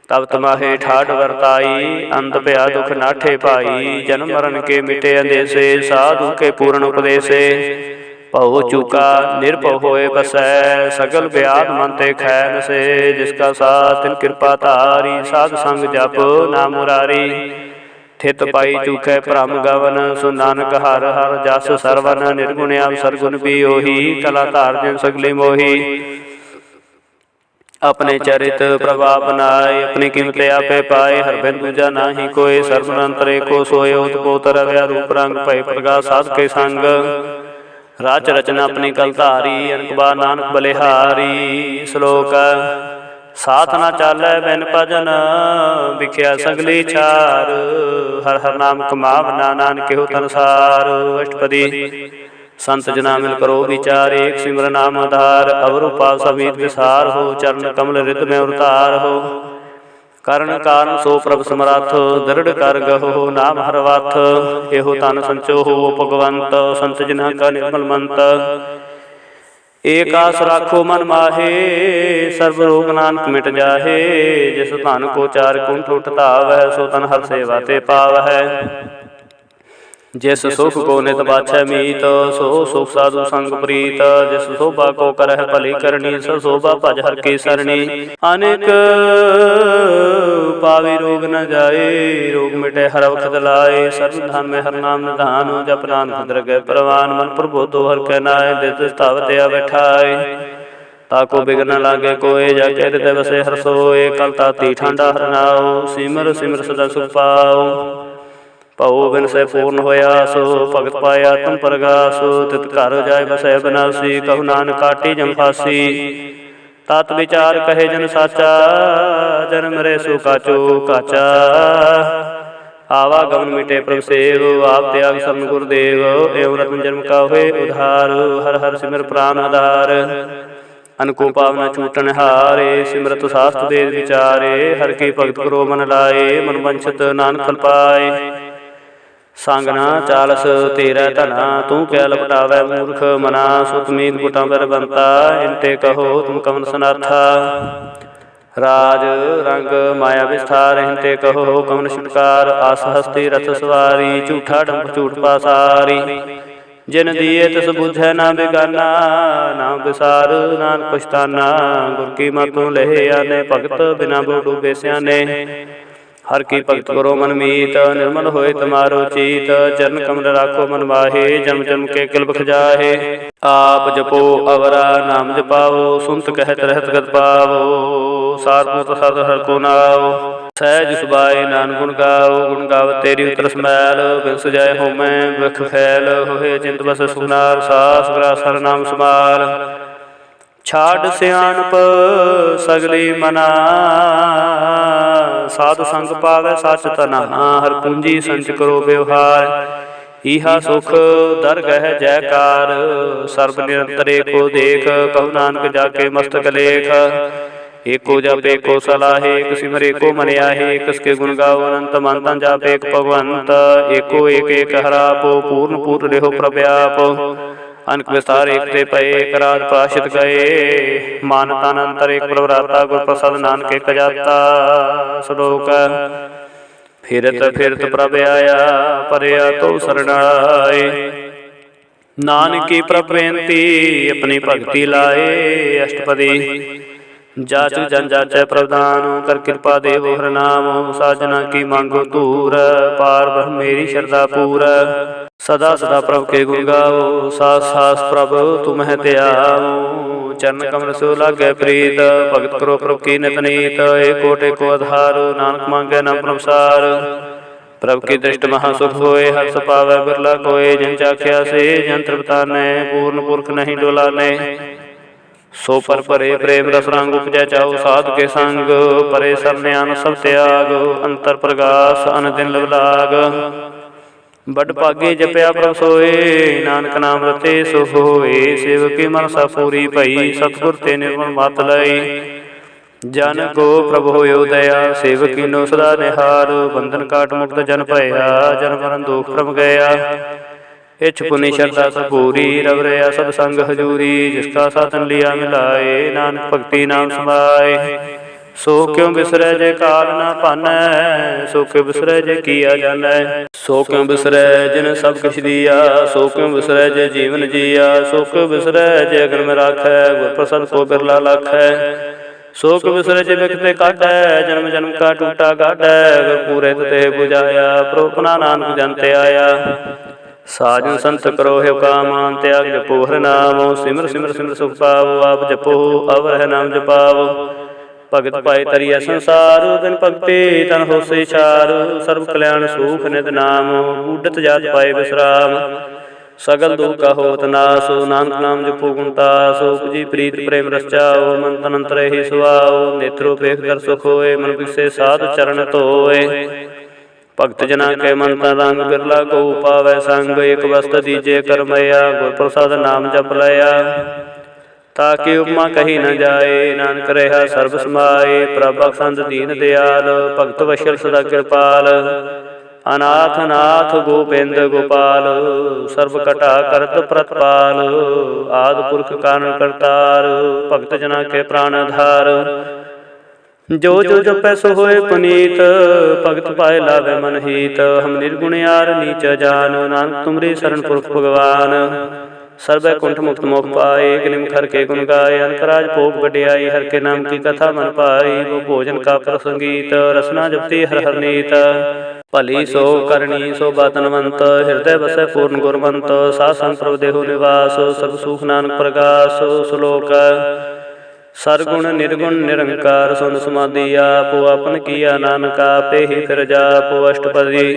तब तमाहे ठाठ वर्ताई। अंत भया दुख नाठे पाई, जन्म मरण के मिटे अंदेसे। साधु के पूर्ण उपदेशे, भव चूका निर्भव होए बसै। सगल व्याध मन ते खैन से, जिसका साथ तिन कृपा तारी। साध संग जप नाम मुरारी, थित पाई चूकै भ्रम गवन। सो नानक हर हर जस सरवन। निर्गुण अवसर गुण भी ओही, कला धार जिन सगली मोही। अपने चरित प्रभाव बनाए, अपनी कीमत आपे पाए। हर बिन दूजा नाही कोय, सर्वनंतर एको सोए। उत्पोत रव्या रूप रंग, भय प्रकाश साध के संग। राच रचना अपनी कल धारी, अनक बार नानक बलिहारी। श्लोक साथ न चालै बिन भजन, विख्या सगली छार। हर हर नाम कमावना, नानक हो तनसार। अष्टपदी संत जना मिल करो विचार, एक सिमर नाम आधार। अवर उपाव समीत विसार हो, चरण कमल हृदय में उतार हो। ਕਰਨ ਕਾਰਨ ਸੋ ਪ੍ਰਭ ਸਮਰੱਥ, ਦ੍ਰਿੜ ਕਰ ਗਹੋ ਨਾਮ ਹਰ ਵਥ। ਇਹੋ ਤਨ ਸੰਚੋ ਹੋ ਭਗਵੰਤ, ਸੰਤ ਜਿਨ੍ਹਾਂ ਕਾ ਨਿਰਮਲ ਮੰਤ। ਏਕ ਆਸ ਰਾਖੋ ਮਨ ਮਾਹੇ, ਸਰਬ ਰੋਗ ਨਾਨਕ ਮਿਟ ਜਾਹੇ। ਜਿਸ ਧਨ ਕੋ ਚਾਰ ਕੁੰਠ ਉਠ ਧਾਵੈ, ਸੋ ਤਨ ਹਰ ਸੇਵਾ ਤੇ ਪਾਵਹਿ। ਜਿਸ ਸੁਖ ਕੋ ਨਿਤ ਬਾਛੈ ਮੀਤ, ਸੋ ਸੁਖ ਸਾਧੂ ਸੰਗ ਪ੍ਰੀਤ। ਜਿਸ ਸੋਭਾ ਕੋ ਕਰਹਿ ਭਲੀ ਕਰਨੀ, ਸੋ ਸੋਭਾ ਭਜ ਹਰ ਕੀ ਸਰਣੀ। ਅਨੇਕ ਪਾਵੀ ਰੋਗ ਨ ਜਾਏ, ਰੋਗ ਮਿਟੇ ਹਰ ਵਖਤ ਲਾਏ। ਸਰਬ ਧਨ ਮੈਂ ਹਰ ਨਾਮ ਨਿਧਾਨ, ਜਪ ਨਾਨਕ ਦਰਗਹਿ ਪ੍ਰਵਾਨ। ਮਨ ਪ੍ਰਬੋਧੋ ਹਰਿ ਕੈ ਨਾਏ, ਦਿਸ ਸਥਾਵਤ ਆ ਬੈਠਾਏ। ਤਾਕੋ ਬਿਗਨ ਨ ਲਾਗੇ ਕੋਏ, ਜਾ ਕੇ ਹਿਰਦੈ ਵਸੈ ਹਰਿ ਸੋਏ। ਕਲ ਤਾਤੀ ਠਾਂਡਾ ਹਰਿ ਨਾਉ, ਸਿਮਰ ਸਿਮਰ ਸਦਾ ਸੁਖ ਪਾਉ। ਭਉ ਬਿਨ ਸੈ ਪੂਰਨ ਹੋਇਆ, ਸੋ ਭਗਤ ਪਾਇਆ ਤੁਮ ਪ੍ਰਗਾਸ। ਤਿਤ ਘਰ ਜਾਇ ਬਸੈ ਬਨਾਸੀ, ਕਹੂ ਨਾਨਕ ਕਾਟੀ ਜਮ ਫਾਸੀ। ਤਤ ਵਿਚਾਰ ਕਹੇ ਜਨ ਸਾਚਾ, ਜਨ ਮਰੇ ਸੋ ਕਾਚੋ ਕਾਚਾ। ਆਵਾਗਮਨ ਮਿਟੇ ਪ੍ਰਭ ਸੇਵ, ਆਪ ਤਿਆਗ ਸਰਨ ਗੁਰਦੇਵ। ਏਉ ਰਤਨ ਜਨਮ ਕਾ ਹੋਏ ਉਧਾਰ, ਹਰ ਹਰ ਸਿਮਰ ਪ੍ਰਾਨ ਆਧਾਰ। ਅਨਕੋ ਪਾਵਨਾ ਛੂਟਨ ਹਾਰੇ, ਸਿਮਰਤ ਸਾਸਤ ਦੇ ਵਿਚਾਰੇ। ਹਰ ਕੀ ਭਗਤ ਕਰੋ ਮਨ ਲਾਏ, ਮਨ ਵੰਛਤ ਨਾਨਕ ਫਲ ਪਾਏ। ਸੰਗ ਨਾ ਚਾਲਸ ਤੇਰਾ ਧਨਾ, ਤੂੰ ਕਿਆ ਲਪਟਾਵੈ ਮੂਰਖ ਮਨਾ। ਸੁਤ ਮੀਤ ਗੁਟਾਂ ਬਰ ਬੰਤਾ, ਇੰਤੇ ਕਹੋ ਤੁਮ ਕਵਨ ਸਨਾਥਾ। ਰਾਜ ਰੰਗ ਮਾਇਆ ਵਿਸਥਾਰ, ਇੰਤੇ ਕਹੋ ਕਵਨ ਛੁਟਕਾਰ। ਆਸ ਹਸਤੀ ਰਥ ਸਵਾਰੀ, ਝੂਠਾ ਡੰਬ ਝੂਠ ਪਾਸਾਰੀ। ਜਿਨ ਦੀਏ ਤਿਸ ਬੁਝੈ ਨਾ ਬੇਗਾਨਾ, ਨਾਮ ਵਿਸਾਰ ਨਾਨਕ ਪਛਤਾਨਾ। ਗੁਰ ਕੀ ਮਤੁ ਲਹਿ ਆਨੇ, ਭਗਤ ਬਿਨਾ ਬੋ ਡੂਬੇ ਸਿਆਨੇ। ਹਰ ਕੀ ਭਗਤ ਕਰੋ ਮਨ ਮੀਤ, ਨਿਰਮਲ ਹੋਏ ਤੁਮਾਰੋ ਚੀਤ। ਚਰਨ ਕਮਲ ਰਾਖੋ ਮਨ ਮਾਹੇ, ਜਮ ਜਮ ਕੇ ਕਿਲਬ ਖਜਾਹੇ। ਆਪ ਜਪੋ ਅਵਰਾ ਨਾਮ ਜਪਾਵੋ, ਸੁਨਤ ਕਹਿਤ ਰਹਿਤ ਗਤ ਪਾਵੋ। ਸਾਰਭੂਤ ਸਦ ਹਰਿ ਕੋ ਨਾਉ, ਸਹਿਜ ਸੁਭਾਏ ਨਾਨਕ ਗੁਣ ਗਾਓ। ਗੁਣ ਗਾਵ ਤੇਰੀ ਉਤਰ ਸਮੈਲ, ਬਿਨ ਸਜਾਏ ਹੋਮੈ ਬਿਖ ਫੈਲ। ਹੋਏ ਚਿੰਤ ਬਸ ਸੁਨਾਰ, ਸਾਸ ਗ੍ਰਾਸ ਹਰਿ ਨਾਮ ਸਮਾਲ। ਛਾੜ ਸਿਆਣਪ ਸਗਲੀ ਮਨਾ, ਸਾਧ ਸੰਗ ਪਾਵੈ ਸਚ ਤਨਾ। ਹਰ ਪੂੰਜੀ ਸੰਚ ਕਰੋ ਵਿਵਹਾਰ, ਈਹਾ ਸੁਖ ਦਰਗਹਿ ਜੈਕਾਰ। ਸਰਬ ਨਿਰੰਤਰ ਏਕੋ ਦੇਖ, ਕਹੂ ਨਾਨਕ ਜਾ ਕੇ ਮਸਤਕ ਲੇਖ। ਏਕੋ ਜਪ ਏਕੋ ਸਲਾਹੇ, ਇਕ ਸਿਮਰ ਏਕੋ ਮਨ ਆਹੇ। ਇਕ ਕੇ ਗੁਣ ਗਾਓ ਅਨੰਤ ਮਨ ਤਨ ਜਾਪ ਏਕ ਭਗਵੰਤ। ਏਕੋ ਏਕ ਏਕ ਹਰਾਪੋ, ਪੂਰਨ ਪੂਰਨ ਰਿਹੋ ਪ੍ਰਭ ਆਪ। ਅਨਕ ਵਿਸਤਾਰ ਏਕ ਤੇ ਪਏ, ਇਕ ਰਾਜ ਪ੍ਰਾਸ਼ਿਤ ਗਏ। ਮਨ ਤਨ ਅੰਤਰ ਏਕ ਪ੍ਰਭ ਰਾਤਾ, ਗੁਰ ਪ੍ਰਸਾਦ ਨਾਨਕ ਏਕ ਜਾਤਾ। ਸ਼ਲੋਕ ਫਿਰਤ ਫਿਰਤ ਪ੍ਰਭ ਆਇਆ, ਪਰਿਆ ਤੋ ਸਰਣਾਏ। ਨਾਨਕੀ ਪ੍ਰਭ ਬੇਨਤੀ, ਆਪਣੀ ਭਗਤੀ ਲਾਏ। ਅਸ਼ਟਪਦੀ ਜਾਚ ਜਨ ਜਾਚੈ ਪ੍ਰਭਦਾਨ, ਕਰ ਕਿਰਪਾ ਦੇਵੋ ਹਰਿ ਨਾਮ। ਸਾਜਨਾ ਕੀ ਮੰਗੋ ਧੂਰ, ਪਾਰ ਬ੍ਰਹਮ ਮੇਰੀ ਸ਼ਰਧਾ ਪੂਰ। ਸਦਾ ਸਦਾ ਪ੍ਰਭ ਕੇ ਗੁਣ ਗਾਵੋ, ਸਾਸ ਸਾਸ ਪ੍ਰਭ ਤੁਮਹਿ ਧਿਆਵੋ। ਚਰਨ ਕਮਲ ਸੋ ਲਾਗੈ ਪ੍ਰੀਤ, ਭਗਤ ਕਰੋ ਪ੍ਰਭ ਕੀ ਨਿਤ ਨੀਤ। ਏਕੋ ਟੇਕੋ ਆਧਾਰ, ਨਾਨਕ ਮੰਗੈ ਨਾਮ ਪ੍ਰਭਸਾਰ। ਪ੍ਰਭ ਕੀ ਦ੍ਰਿਸ਼ਟ ਮਹਾ ਸੁਖ ਹੋਏ, ਹਰਿ ਸੁਭਾਵੈ ਬਿਰਲਾ ਕੋਏ। ਜਿਨ ਚਾਖਿਆ ਸੇ ਜਨ ਤ੍ਰਿਪਤਾਨੈ, ਪੂਰਨ ਪੁਰਖ ਨਹੀਂ ਡੋਲਾਨੇ। ਸੋ ਪਰ ਭਰੇ ਪ੍ਰੇਮ ਰਸ ਰੰਗ, ਉਪਜੈ ਚਾਉ ਸਾਧ ਕੇ ਸੰਗ। ਪਰੇ ਸਰਨਿਆਨ ਸਭ ਤਿਆਗ, ਅੰਤਰ ਪ੍ਰਗਾਸ ਅਨ ਦਿਨ ਲਵ ਲਾਗ। ਬਡ ਭਾਗੇ ਜਪਿਆ ਪ੍ਰਭ ਸੋਏ, ਨਾਨਕ ਨਾਮ ਰਤੇ ਸੋ ਹੋਏ। ਸੇਵਕੀ ਮਨਸਾ ਪੂਰੀ ਭਈ, ਸਤਿਗੁਰ ਤੇ ਨਿਰਮਲ ਮਤ ਲਈ। ਜਨ ਕੋ ਪ੍ਰਭ ਹੋਇਓ ਦਇਆ, ਸੇਵਕ ਕੀਨੋ ਸਦਾ ਨਿਹਾਰ। ਬੰਧਨ ਕਾਟ ਮੁਕਤ ਜਨ ਭਇਆ, ਜਨ ਮਰਨ ਦੁਖ ਪ੍ਰਭ ਗਿਆ। ਇਛ ਪੁਨੀ ਸ਼ਰਧਾ ਸਭ ਪੂਰੀ, ਰਵ ਰਿਆ ਸਭ ਸੰਗ ਹਜੂਰੀ। ਜਿਸ ਕਾ ਸਾਧਨ ਲਿਆ ਮਿਲਾਏ, ਨਾਨਕ ਭਗਤੀ ਨਾਮ ਸਮਾਏ। ਸੋ ਕਿਉ ਬਿਸਰੈ ਜੇ ਕਾਲ ਨਾ ਭਾਨੈ, ਸੋ ਕਿਉ ਬਿਸਰੈ ਜੇ ਕੀਆ ਜਾਣੈ। ਸੋ ਕਿਉ ਬਿਸਰੈ ਜਿਨ ਸਭ ਕਿਛ ਦੀਆ, ਸੋ ਕਿਉ ਬਿਸਰੈ ਜੇ ਜੀਵਨ ਜੀਆ। ਸੋ ਕਿਉ ਬਿਸਰੈ ਜੇ ਅਗਨ ਮੈਂ ਰਾਖੈ, ਗੁਰ ਪ੍ਰਸਾਦ ਕੋ ਬਿਰਲਾ ਲਾਖੈ। ਸੋ ਕਿਉ ਬਿਸਰੈ ਜੇ ਬਿਖਤੇ ਕਾਟੈ, ਜਨਮ ਜਨਮ ਕਾ ਟੂਟਾ ਗਾਢੈ। ਗੁਰ ਪੂਰੇ ਤੇ ਬੁਝਾਇਆ, ਪ੍ਰਭੁ ਆਪਣਾ ਨਾਨਕ ਜਨ ਤੇ ਆਇਆ। ਸਾਜਨ ਸੰਤ ਕਰੋ ਹਿ ਕਾਮ, ਤਿਆਗ ਜਪੋ ਹਰਿ ਨਾਮ। ਸਿਮਰ ਸਿਮਰ ਸਿਮਰ ਸੁਖ ਪਾਵੋ, ਆਪ ਜਪੋ ਅਵਰ ਹੈ ਨਾਮ ਜਪਾਵੋ। ਭਗਤ ਪਾਏ ਤਰੀਐ ਸੰਸਾਰ, ਬਿਨ ਭਗਤੀ ਤਨ ਹੋਸੀ ਛਾਰ। ਸਰਬ ਕਲਿਆਣ ਸੂਖ ਨਿਤ ਨਾਮ, ਬੂਡਤ ਜਾਤ ਪਾਏ ਵਿਸਰਾਮ। ਸਗਲ ਦੁਖ ਕਾ ਹੋਤ ਨਾਸ, ਨਾਨਕ ਨਾਮ ਜਪੋ ਗੁਣ ਤਾਸ। ਉਪਜੀ ਪ੍ਰੀਤ ਪ੍ਰੇਮ ਰਸ ਚਾਓ, ਮਨ ਤਨ ਅੰਤਰ ਏਹੀ ਸੁਆਓ। ਨੇਤਰੋ ਪੇਖ ਦਰ ਸੁਖ ਹੋਏ, ਮਨ ਬਿਗਸੇ ਸਾਧ ਚਰਨ ਧੋਏ। ਭਗਤ ਜਨਾ ਕੇ ਮਨ ਤਨ ਰੰਗ, ਬਿਰਲਾ ਕੋ ਪਾਵੈ ਸੰਗ। ਇਕ ਵਸਤ ਦੀਜੇ ਕਰਮਇਆ, ਗੁਰ ਪ੍ਰਸਾਦ ਨਾਮ ਜਪ ਲਿਆ। ताकि उपमा कही न जाए। नानक रहा सर्ब समाए, प्रभ बख्शंद दीन दयाल, भगत वशल सदा कृपाल। अनाथ नाथ गोबिंद गोपाल, सर्व कटा करत प्रतपाल। आदि पुरख कारण करतार, भगत जना के प्राण आधार। जो जो जपै सो होए पुनीत, भगत पाए लावे मन हीत। हम निर्गुण यार नीच जान, नानक तुमरी शरण पुरख भगवान। सर्वै कुंठ मुक्त मोख पाए, एक निमख हर के गुण गाए। अनकराज भोग बढ़ियाई, हर के नाम की कथा मन पाई। वो भोजन का प्रसंगीत, रसना जपती हर हर नीत। भली सो करनी सो बातनवंत, हृदय बसै पूर्ण गुरमंत। सासन प्रभ देहु निवास, सर्व सुख नानक प्रगास। श्लोक सरगुण निर्गुण निरंकार, सुन समाधि आपो अपन किया। नानक आपे ही फिर जापो। अष्टपदी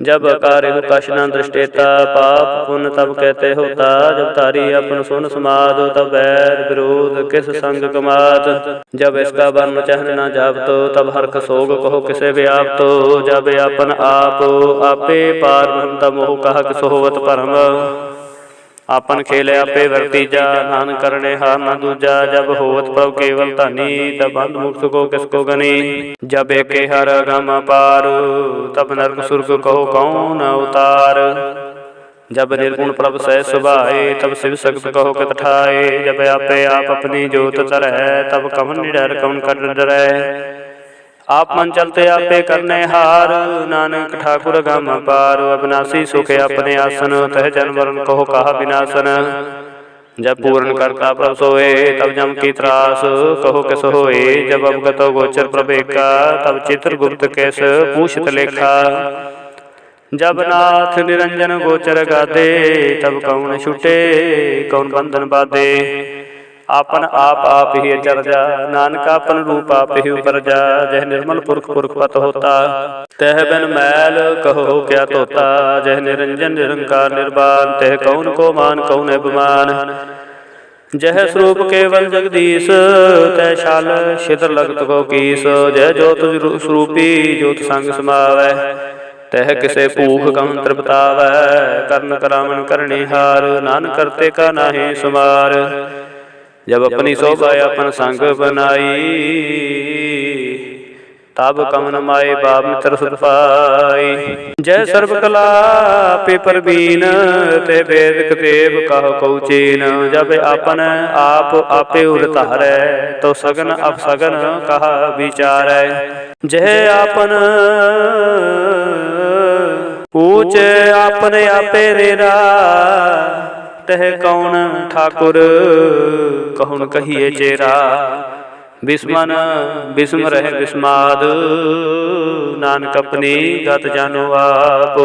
जब कार्य कश न दृष्टेता, पाप पुण्य तब कहते होता। जब तारी अपन सुन समाद, तब बैर विरोध किस संग कमात। जब इसका वर्ण चहन न जापतो, तब हर्ष सोग कहो किसे व्याप्तो। जब अपन आप आपे पार ब्रह्म, तब मोह कहा किस होवत परम। आपन खेले आपे वर्तीजा, नान करने हार न दूजा। जब होवत प्रभु केवल धनी, तब अंध मुक्त को किसको गनी। जब एक हर गम पार, तब नरक सुर्ग कहो कौन अवतार। जब निर्गुण प्रभ सह सुभाए, तब शिव शक्त कहो कित ठाए। जब आपे आप अपनी जोत तरह, तब कवन निडर कवन कर डरै। आप मन चलते आपे करने हार, नानक ठाकुर गम पार। अविनाशी सुख अपने आसन, तह जन वरण कहो कहा विनाशन। जब पूर्ण करता प्रभ सोए, तब जम की त्रास कहो किस होए। जब अवगत गोचर प्रभेका, तब चित्रगुप्त कैस पूछत लेखा। जब नाथ निरंजन गोचर गादे, तब कौन छूटे कौन बंधन बाधे। आपन आप ही चरजा, नानक आपन रूप आप ही उपरजा। जह निर्मल पुरख पुरख पत होता, तह बिन मैल कहो क्या तोता। जह निरंजन निरंकार निर्वाण, तह कौन को मान कौन अभिमान। जह स्वरूप केवल जगदीश, तह शाल छिद्र लगत को कीस। जह ज्योत स्वरूपी ज्योत संग समावै, तह किसे भूख कम तृप्तावै। कर्ण करामन करणी हार, नानक करते का नाहि सुमार। जब अपनी शोभा अपन संग बनाई, तब कमन माए बाप मित्र सुत पाई। जय सर्व कला पे परवीन, ते वेद देव कह कौ चीन। जब अपन आप आपे उर धारै, तो सगन अपसगन कहा विचारै। जय आपन ऊंच आपने आपे रेरा, तह कौन ठाकुर कहून कहिए चेरा। बिस्मन बिस्म रहे बिस्माद, नानक अपनी गत जानो आप।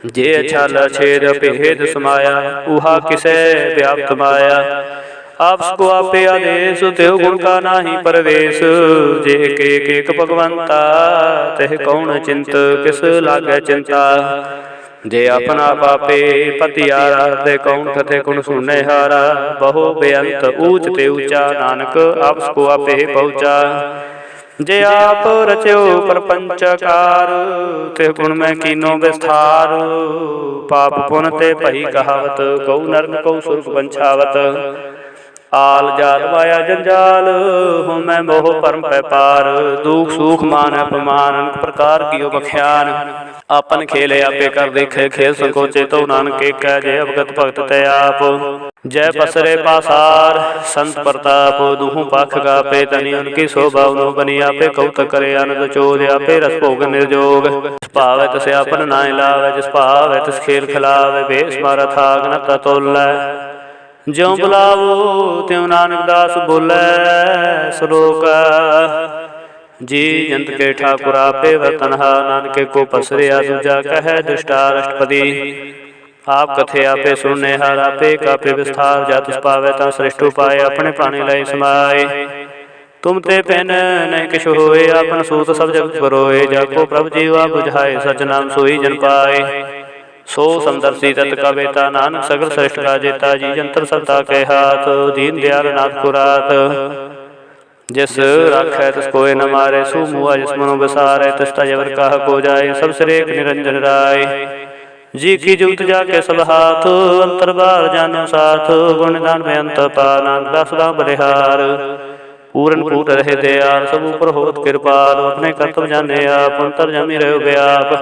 जे छल छेद भेद समाया, उहा किसे व्याप्त माया। आपको आपे आदेश, तेव गुण का नाही परवेश। जे एक एक भगवंता, तह कौन चिंत किस लागे चिंता। जे अपना पापे पतियारा, ते कौन कथे कुण सुने हारा। बहु बेअंत ऊंच ते ऊंचा, नानक आपको आपे पहुँचा। जे आप रच्यो प्रपंचकार, ते गुण में कीनो विस्तार। पाप पुन ते पही कहावत, कौ नरक कौ सुर्ग बंछावत। आल जाल माया जंजाल, हूँ मैं मोह परम पै पार। दुख सुख मान अपमान, अनेक प्रकार कियो बख्यान। आपन खेले आपे कर देखे, खेल संकोचे तो नानक कह। जय अवगत भगत तय आप, जय पसरे पासार संत प्रताप। दुहु पख गापे तनि, उनकी शोभा उनु बनी। आपे कौतक करे आनंद चोद, आपे रस भोग निर्जोग। जिस पावे तसे आपन नाय लावे, जिस पावे तिस खेल खिलावे। भेष मारा थाक न तोलै, ज्यों बुलावो त्यों नानक दास बोलै। श्लोक जी जंत के ठाकुर आपे वर्तनहा, नानके को पसरिया दूजा कह दुष्टार। अष्टपदी आप कथे आपे सुनने हार, आपे कापे विस्तार। जातुस पावे ता श्रेष्ठ उपाय, अपने प्राणी लय समाए। तुम ते पैन नहीं किश होए, आपन सूत सब जगत बरोए। जाको प्रभु जीवा बुझाए, सच नाम सोई जन पाए। सो समदर्शी तत् का बेता, नानक सगल श्रेष्ठ का जेता। जी जंतर सबता के हाथ, दीन दयाल नाथ पुरात। जिस राखै तिस कोय न मारे, सो मुआ जिस मनो बसारे। तिस तजवर कहा को जाए, सब सिरेक निरंजन राय। जी की जुगत जाके सब हाथ, अंतर बार जानो साथ, गुण दान में अंत पान, दस दाम बलिहार। पूरन पूर रहे दयाल, सब ऊपर होत कृपाल, अपने कर्तव्य जाने आप, अंतर जमी रहो व्याप।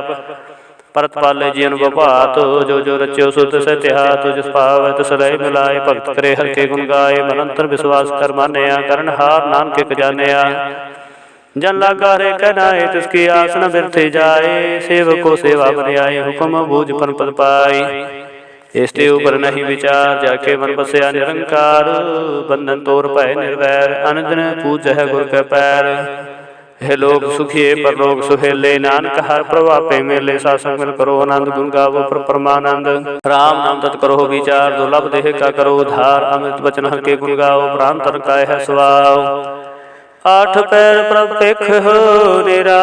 परत पाले जी अनुभव भात, जो जो रच्यो सुत सत्यात, जिस पावै तिस लय मिलाए, भगत करे हर के गुण गाए, मन अंतर विश्वास कर मानया, करण हार नानक जानया। जन लागा रे कहनाए, तिसकी आस न बिरथे जाए, सेवको सेवा बन आए, हुक्म बूझ पन पद पाई। इसते ऊपर नहीं विचार, जाके मन बसया निरंकार, बंधन तोर भय निर्वैर, अनदिन पूज है गुर के पैर। हे लोग सुखिए परलोक सुहेले, नानक हर प्रभापे मेले, सासंग मिल करो आनंद, गुण गावो पर परमानंद। राम नाम तत् करो विचार, दुर्लभ देह का करो उद्धार, अमृत वचन हर के गुण गाओ, प्राण तर का है स्वाव। आठ पैर प्रभ पेख हो नेरा,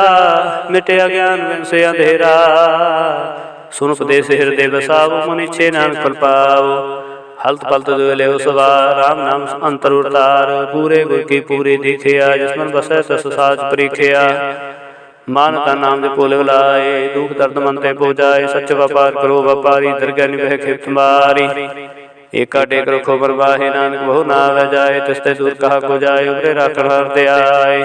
मिटे अज्ञान बिन से अंधेरा, सुन उपदेश हृदय बसाओ, मुनि छे नानक फल पाओ। हल्त पलत दुले सवार, राम नाम अंतर उतार, पूरे गुर की पूरी दिखिया, जिसमन बसै तस साज परीखिया। मानता नाम जपो लाए, दुख दर्द मन ते पो जाए, सच व्यापार करो व्यापारी, दरगह निभे खेत मारी। एका टेक रखो बरवाहे, नानक बहु नाव जाए, तिसते दूर कहा को जाए, उबरे राखण हर ते आए।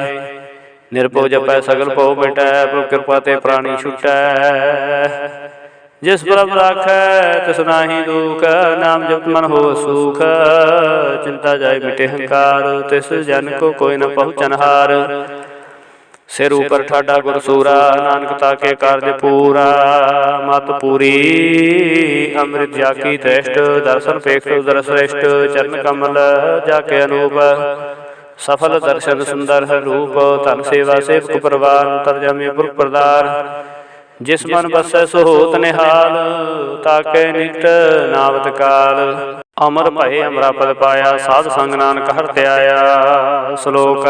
निरपो जपै सगल पो मिटै, प्रभु कृपा ते प्राणी छुटै। जिस प्रभ राखै तिस नाहि दुख, नाम जप मन हो सुख, चिंता जाय मिटे हंकार, तिस जन को कोई न पहुँचन हार। सिर ऊपर ठाडा गुर सूरा, नानक ताके कार्य पूरा, मत पूरी अमृत जाकी दृष्ट, दर्शन पेख उदर श्रेष्ठ, चरण कमल जाके अनूप, सफल दर्शन सुंदर है रूप, धन सेवा सेवक प्रवान, तरजमी पुरख प्रदार। जिस मन बसै सो होत निहाल, ताके नित नावत काल। अमर भय अमरा पद पाया, साध संग नानक हर त्याया। श्लोक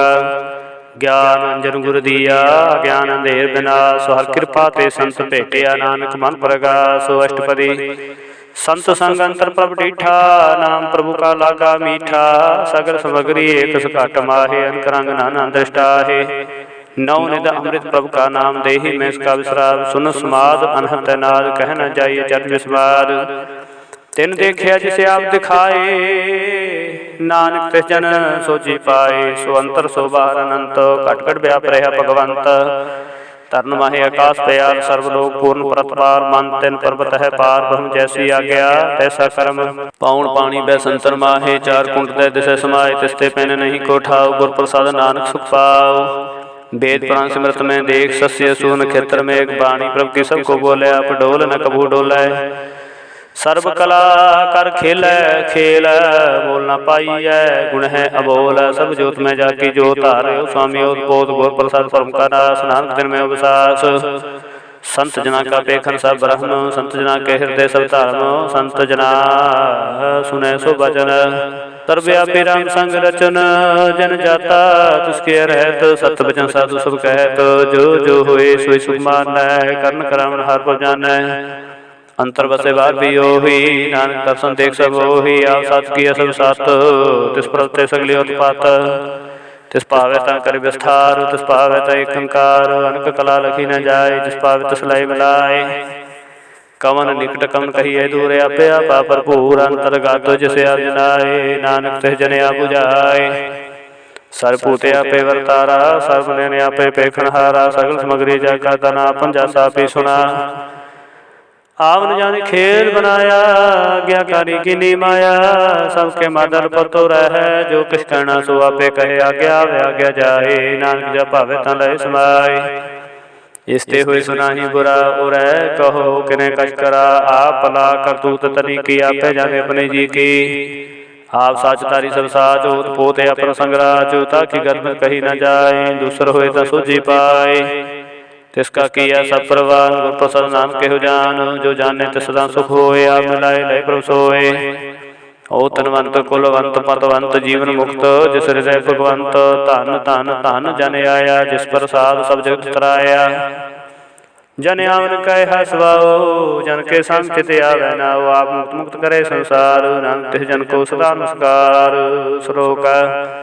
ज्ञान अंजन गुर दिया, ज्ञान अंधेर विनाश, हर कृपा ते संत भेटिया, नानक मन प्रगास। अष्टपदी संत संग अंतर प्रभ डीठा, नाम प्रभु का लागा मीठा, सगर समगरी एक घट माहे, अंतरंग नाना दृष्टा है। नौ निध अमृत प्रभु का नाम देहि में इसका विश्राम, सुन समाद अनहत नाद, कह न जाइए चट विस्वाद। तिन देखिया जिसे आप दिखाए, नानक तिस जन सोची पाए, सो अंतर सो बाहर अनंत, घट घट व्याप रहा भगवंत। तरन माहे आकाश प्यार, सर्वलोक पूर्ण परतपार, मन तिन पर्वत है पार, ब्रह्म जैसी आज्ञा तैसा कर्म। पाउन पानी बै संतर माहे, चार कुंट तय दिशा समाये, तिसते पैन नहीं को ठाव, गुर प्रसाद नानक सुख पाओ। वेद पुराण सिमरत में देख, सस्य सून खेत्र में एक बाणी, प्रभु की सबको बोले, आप डोल न कभू डोलै। सर्व कला कर खेल खेल, बोल न पाइय गुण है अबोल, सब जोत में जाकी जोत हारे, स्वामी बोध घोर प्रसाद परम का नाश, नानक दिन में अवसास। संत जना का पेखन सब ब्रह्म, संत जना के हृदय सब धर्म, संत जना सुने सो वचन। सर्वव्यापी राम संग रचन, जन जाता तुसके रहत, सत्य वचन साधु सब कहत, जो जो होए सोई सुख मानै, कर्ण करावन हार पर जानै। अंतर बसे बार भी ओही, नानक दर्शन देख सब ओही, आप साथ किया सब साथ, तिस प्रभु सगली उत्पात। तिस पावे ता कर विस्तार, तिस पावे ता एक अंकार, अनक कला लखी न जाए, जिस पावे तिस लय मिलाए। कवन निकट कवन कहिए दूर, आपे आपा भरपूर, अंतर्गत जिसे आप जनाए, नानक तिस जने आप बुझाए। सर्वभूते आपे वर्तारा, सर्वने आपे पेखनहारा, सगल समग्री जाका तना आपन जासा आपे सुना। आपने जाने खेल बनाया, आज्ञाकारी की नी माया, सबके मादर पतो रह, जो किस करना सो आपे कहे, आज्ञा आज्ञा जाए, नानक जब भावे ता लय समाए। इसते हुए सुना ही बुरा उरै, कहो किने कछ करा, आप भला करतूत तनी की, आपे जाने अपने जी की। आप साच तारी सब साच, ओत पोते अपन संगराज, ताकि गर्भ कही न जाए, दूसर होए ता सूझी पाए। तिसका किया सब प्रवान, गुर प्रसाद नाम केहु जान, जो जाने तिस सदा सुख होए, आप मिलाए लय प्रभु सोए। ओ तनवंत कुलवंत पतवंत जीवन मुक्त, जिस हृदय भगवंत, धन धन धन जन आया, जिस प्रसाद सब जगत तराया। जन आवन कह हसवाओ, जन के संग चित आवे नाओ, आप मुक्त मुक्त करे संसार, नानक तिस जन को सदा नमस्कार। श्लोक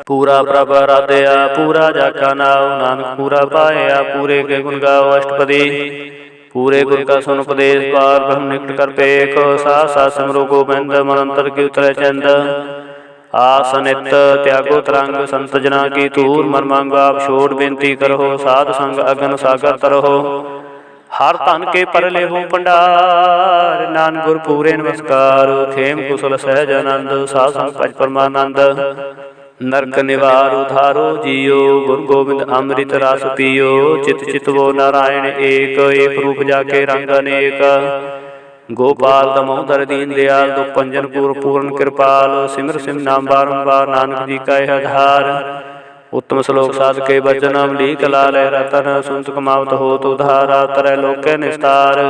पूरा प्रभ आराध्या, पूरा जाका नाओ, नानक पूरा पाया, पूरे के गुण गाओ। अष्टपदी पूरे गुर का सुन उपदेश पार ब्रह्म निकट कर पेख साथ साथ सिमरो गोबिंद मन अंतर की उतरे चंद आसनित त्यागो तरंग संत जना की तूर मन मांगो आप छोड़ बेनती करो साध संग अगन सागर तरहो हर धन के परले हो भंडार नानक गुर पूरे नमस्कार खेम कुशल सहज आनंद साध संग भज परमानंद नरक निवार उधारो जियो गुरु गोविंद अमृत रस पियो चित चितवो नारायण एक एक रूप जाके रंग अनेक गोपाल दमोदर दीन दयाल दुख पंजन पूर्ण कृपाल सिमर सिम नाम बारंबार नानक जी का यह आधार उत्तम श्लोक साध के वचन अमलीक लाल रतन सुनत कमावत होत उधारा तरह लोक निस्तार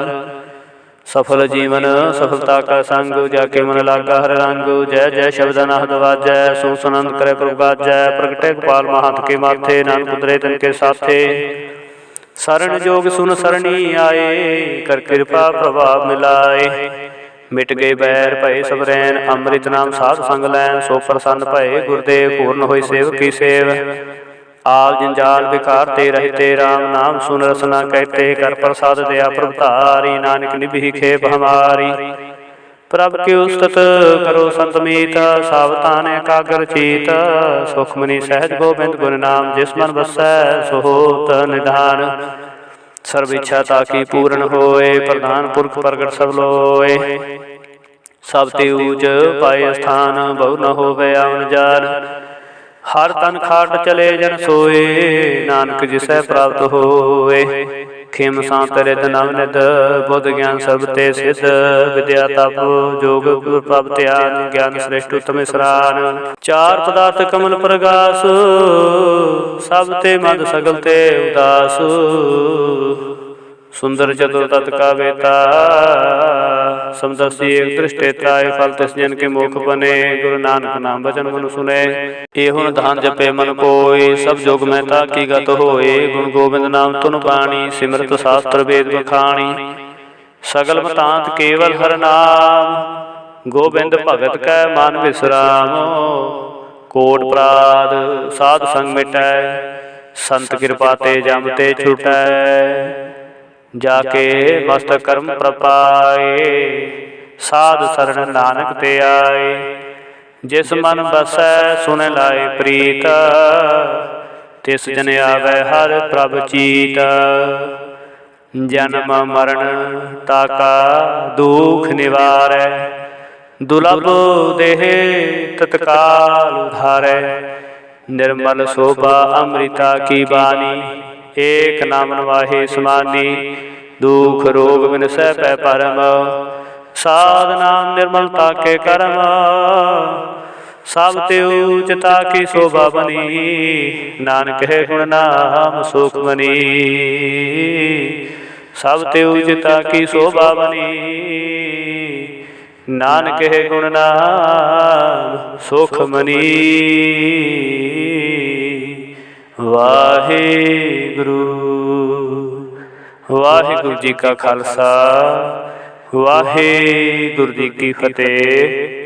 सफल जीवन सफलता का संग जाके मन लागा हर रंग जय जय शब्द नाहद वाजै सो सुनंद करे प्रभु गाजै प्रगटे गोपाल महंत के माथे नानक उतरे तन के साथे शरण जोग सुन सरणी आए कर कृपा प्रभाव मिलाए मिट गए बैर भय सब रैन अमृत नाम साध संग लैन सो प्रसन्न भय गुरदेव पूर्ण होई सेव की सेव आल जंजाल विकार ते रहते राम नाम सुन रसना कहते कर प्रसाद दया प्रभुतारी नानक निभि खेप हमारी प्रभ के उस्तत करो संत मीत सावधान एकाग्र चीत सुखमनी सहज गोबिंद गुण नाम जिस मन बसै सो होत निधान सर्व इच्छा ताकि पूर्ण होए प्रधान पुरख प्रगट सब लोए सब तेऊज पाए स्थान बहु न होवे आवन जान हर तन खाट चले जन सोए नानक जिसै प्राप्त होए खेम सांत रिद नवनिद बुद्ध ज्ञान सब ते सिद्ध विद्या तप जोग प्रभ ध्यान ज्ञान श्रेष्ठ उत्तम स्रान चार पदार्थ कमल प्रगास सब ते मद सगल ते उदास सुंदर चतुर तत् का बेता समदसी एक दृष्टेता फल तिस जन के मुख बने गुरु नानक नाम वचन मन सुने एहुन धान जपे मन कोय सब जोग महता की गत होए गुण गोविंद नाम तुन बाणी सिमरत शास्त्र वेद बखाणी सगल मतांत केवल हर नाम गोविंद भगत कै मन विश्राम कोट अपराध साध संग मिटै संत कृपा ते जम ते छुटै जाके मस्तक कर्म प्रपाए साध शरण नानक ते आए जिस मन बसै सुन लाए प्रीत तिस जन आवे हर प्रभ चीत जन्म मरण ताका दुख निवारै दुर्लभ देह तत्काल उधारै निर्मल शोभा अमृता की बानी एक नाम नवाहे समानी दुख रोग विनसै पै परम साध नाम निर्मलता के कर्म सब त्योचता की शोभा बनी नानक है गुण नाम सुख बनी सब त्योचता की शोभा बनी नानक है गुण नाम सुख मनी वाहिगुरु वाहिगुरु जी का खालसा वाहिगुरु जी की फतेह।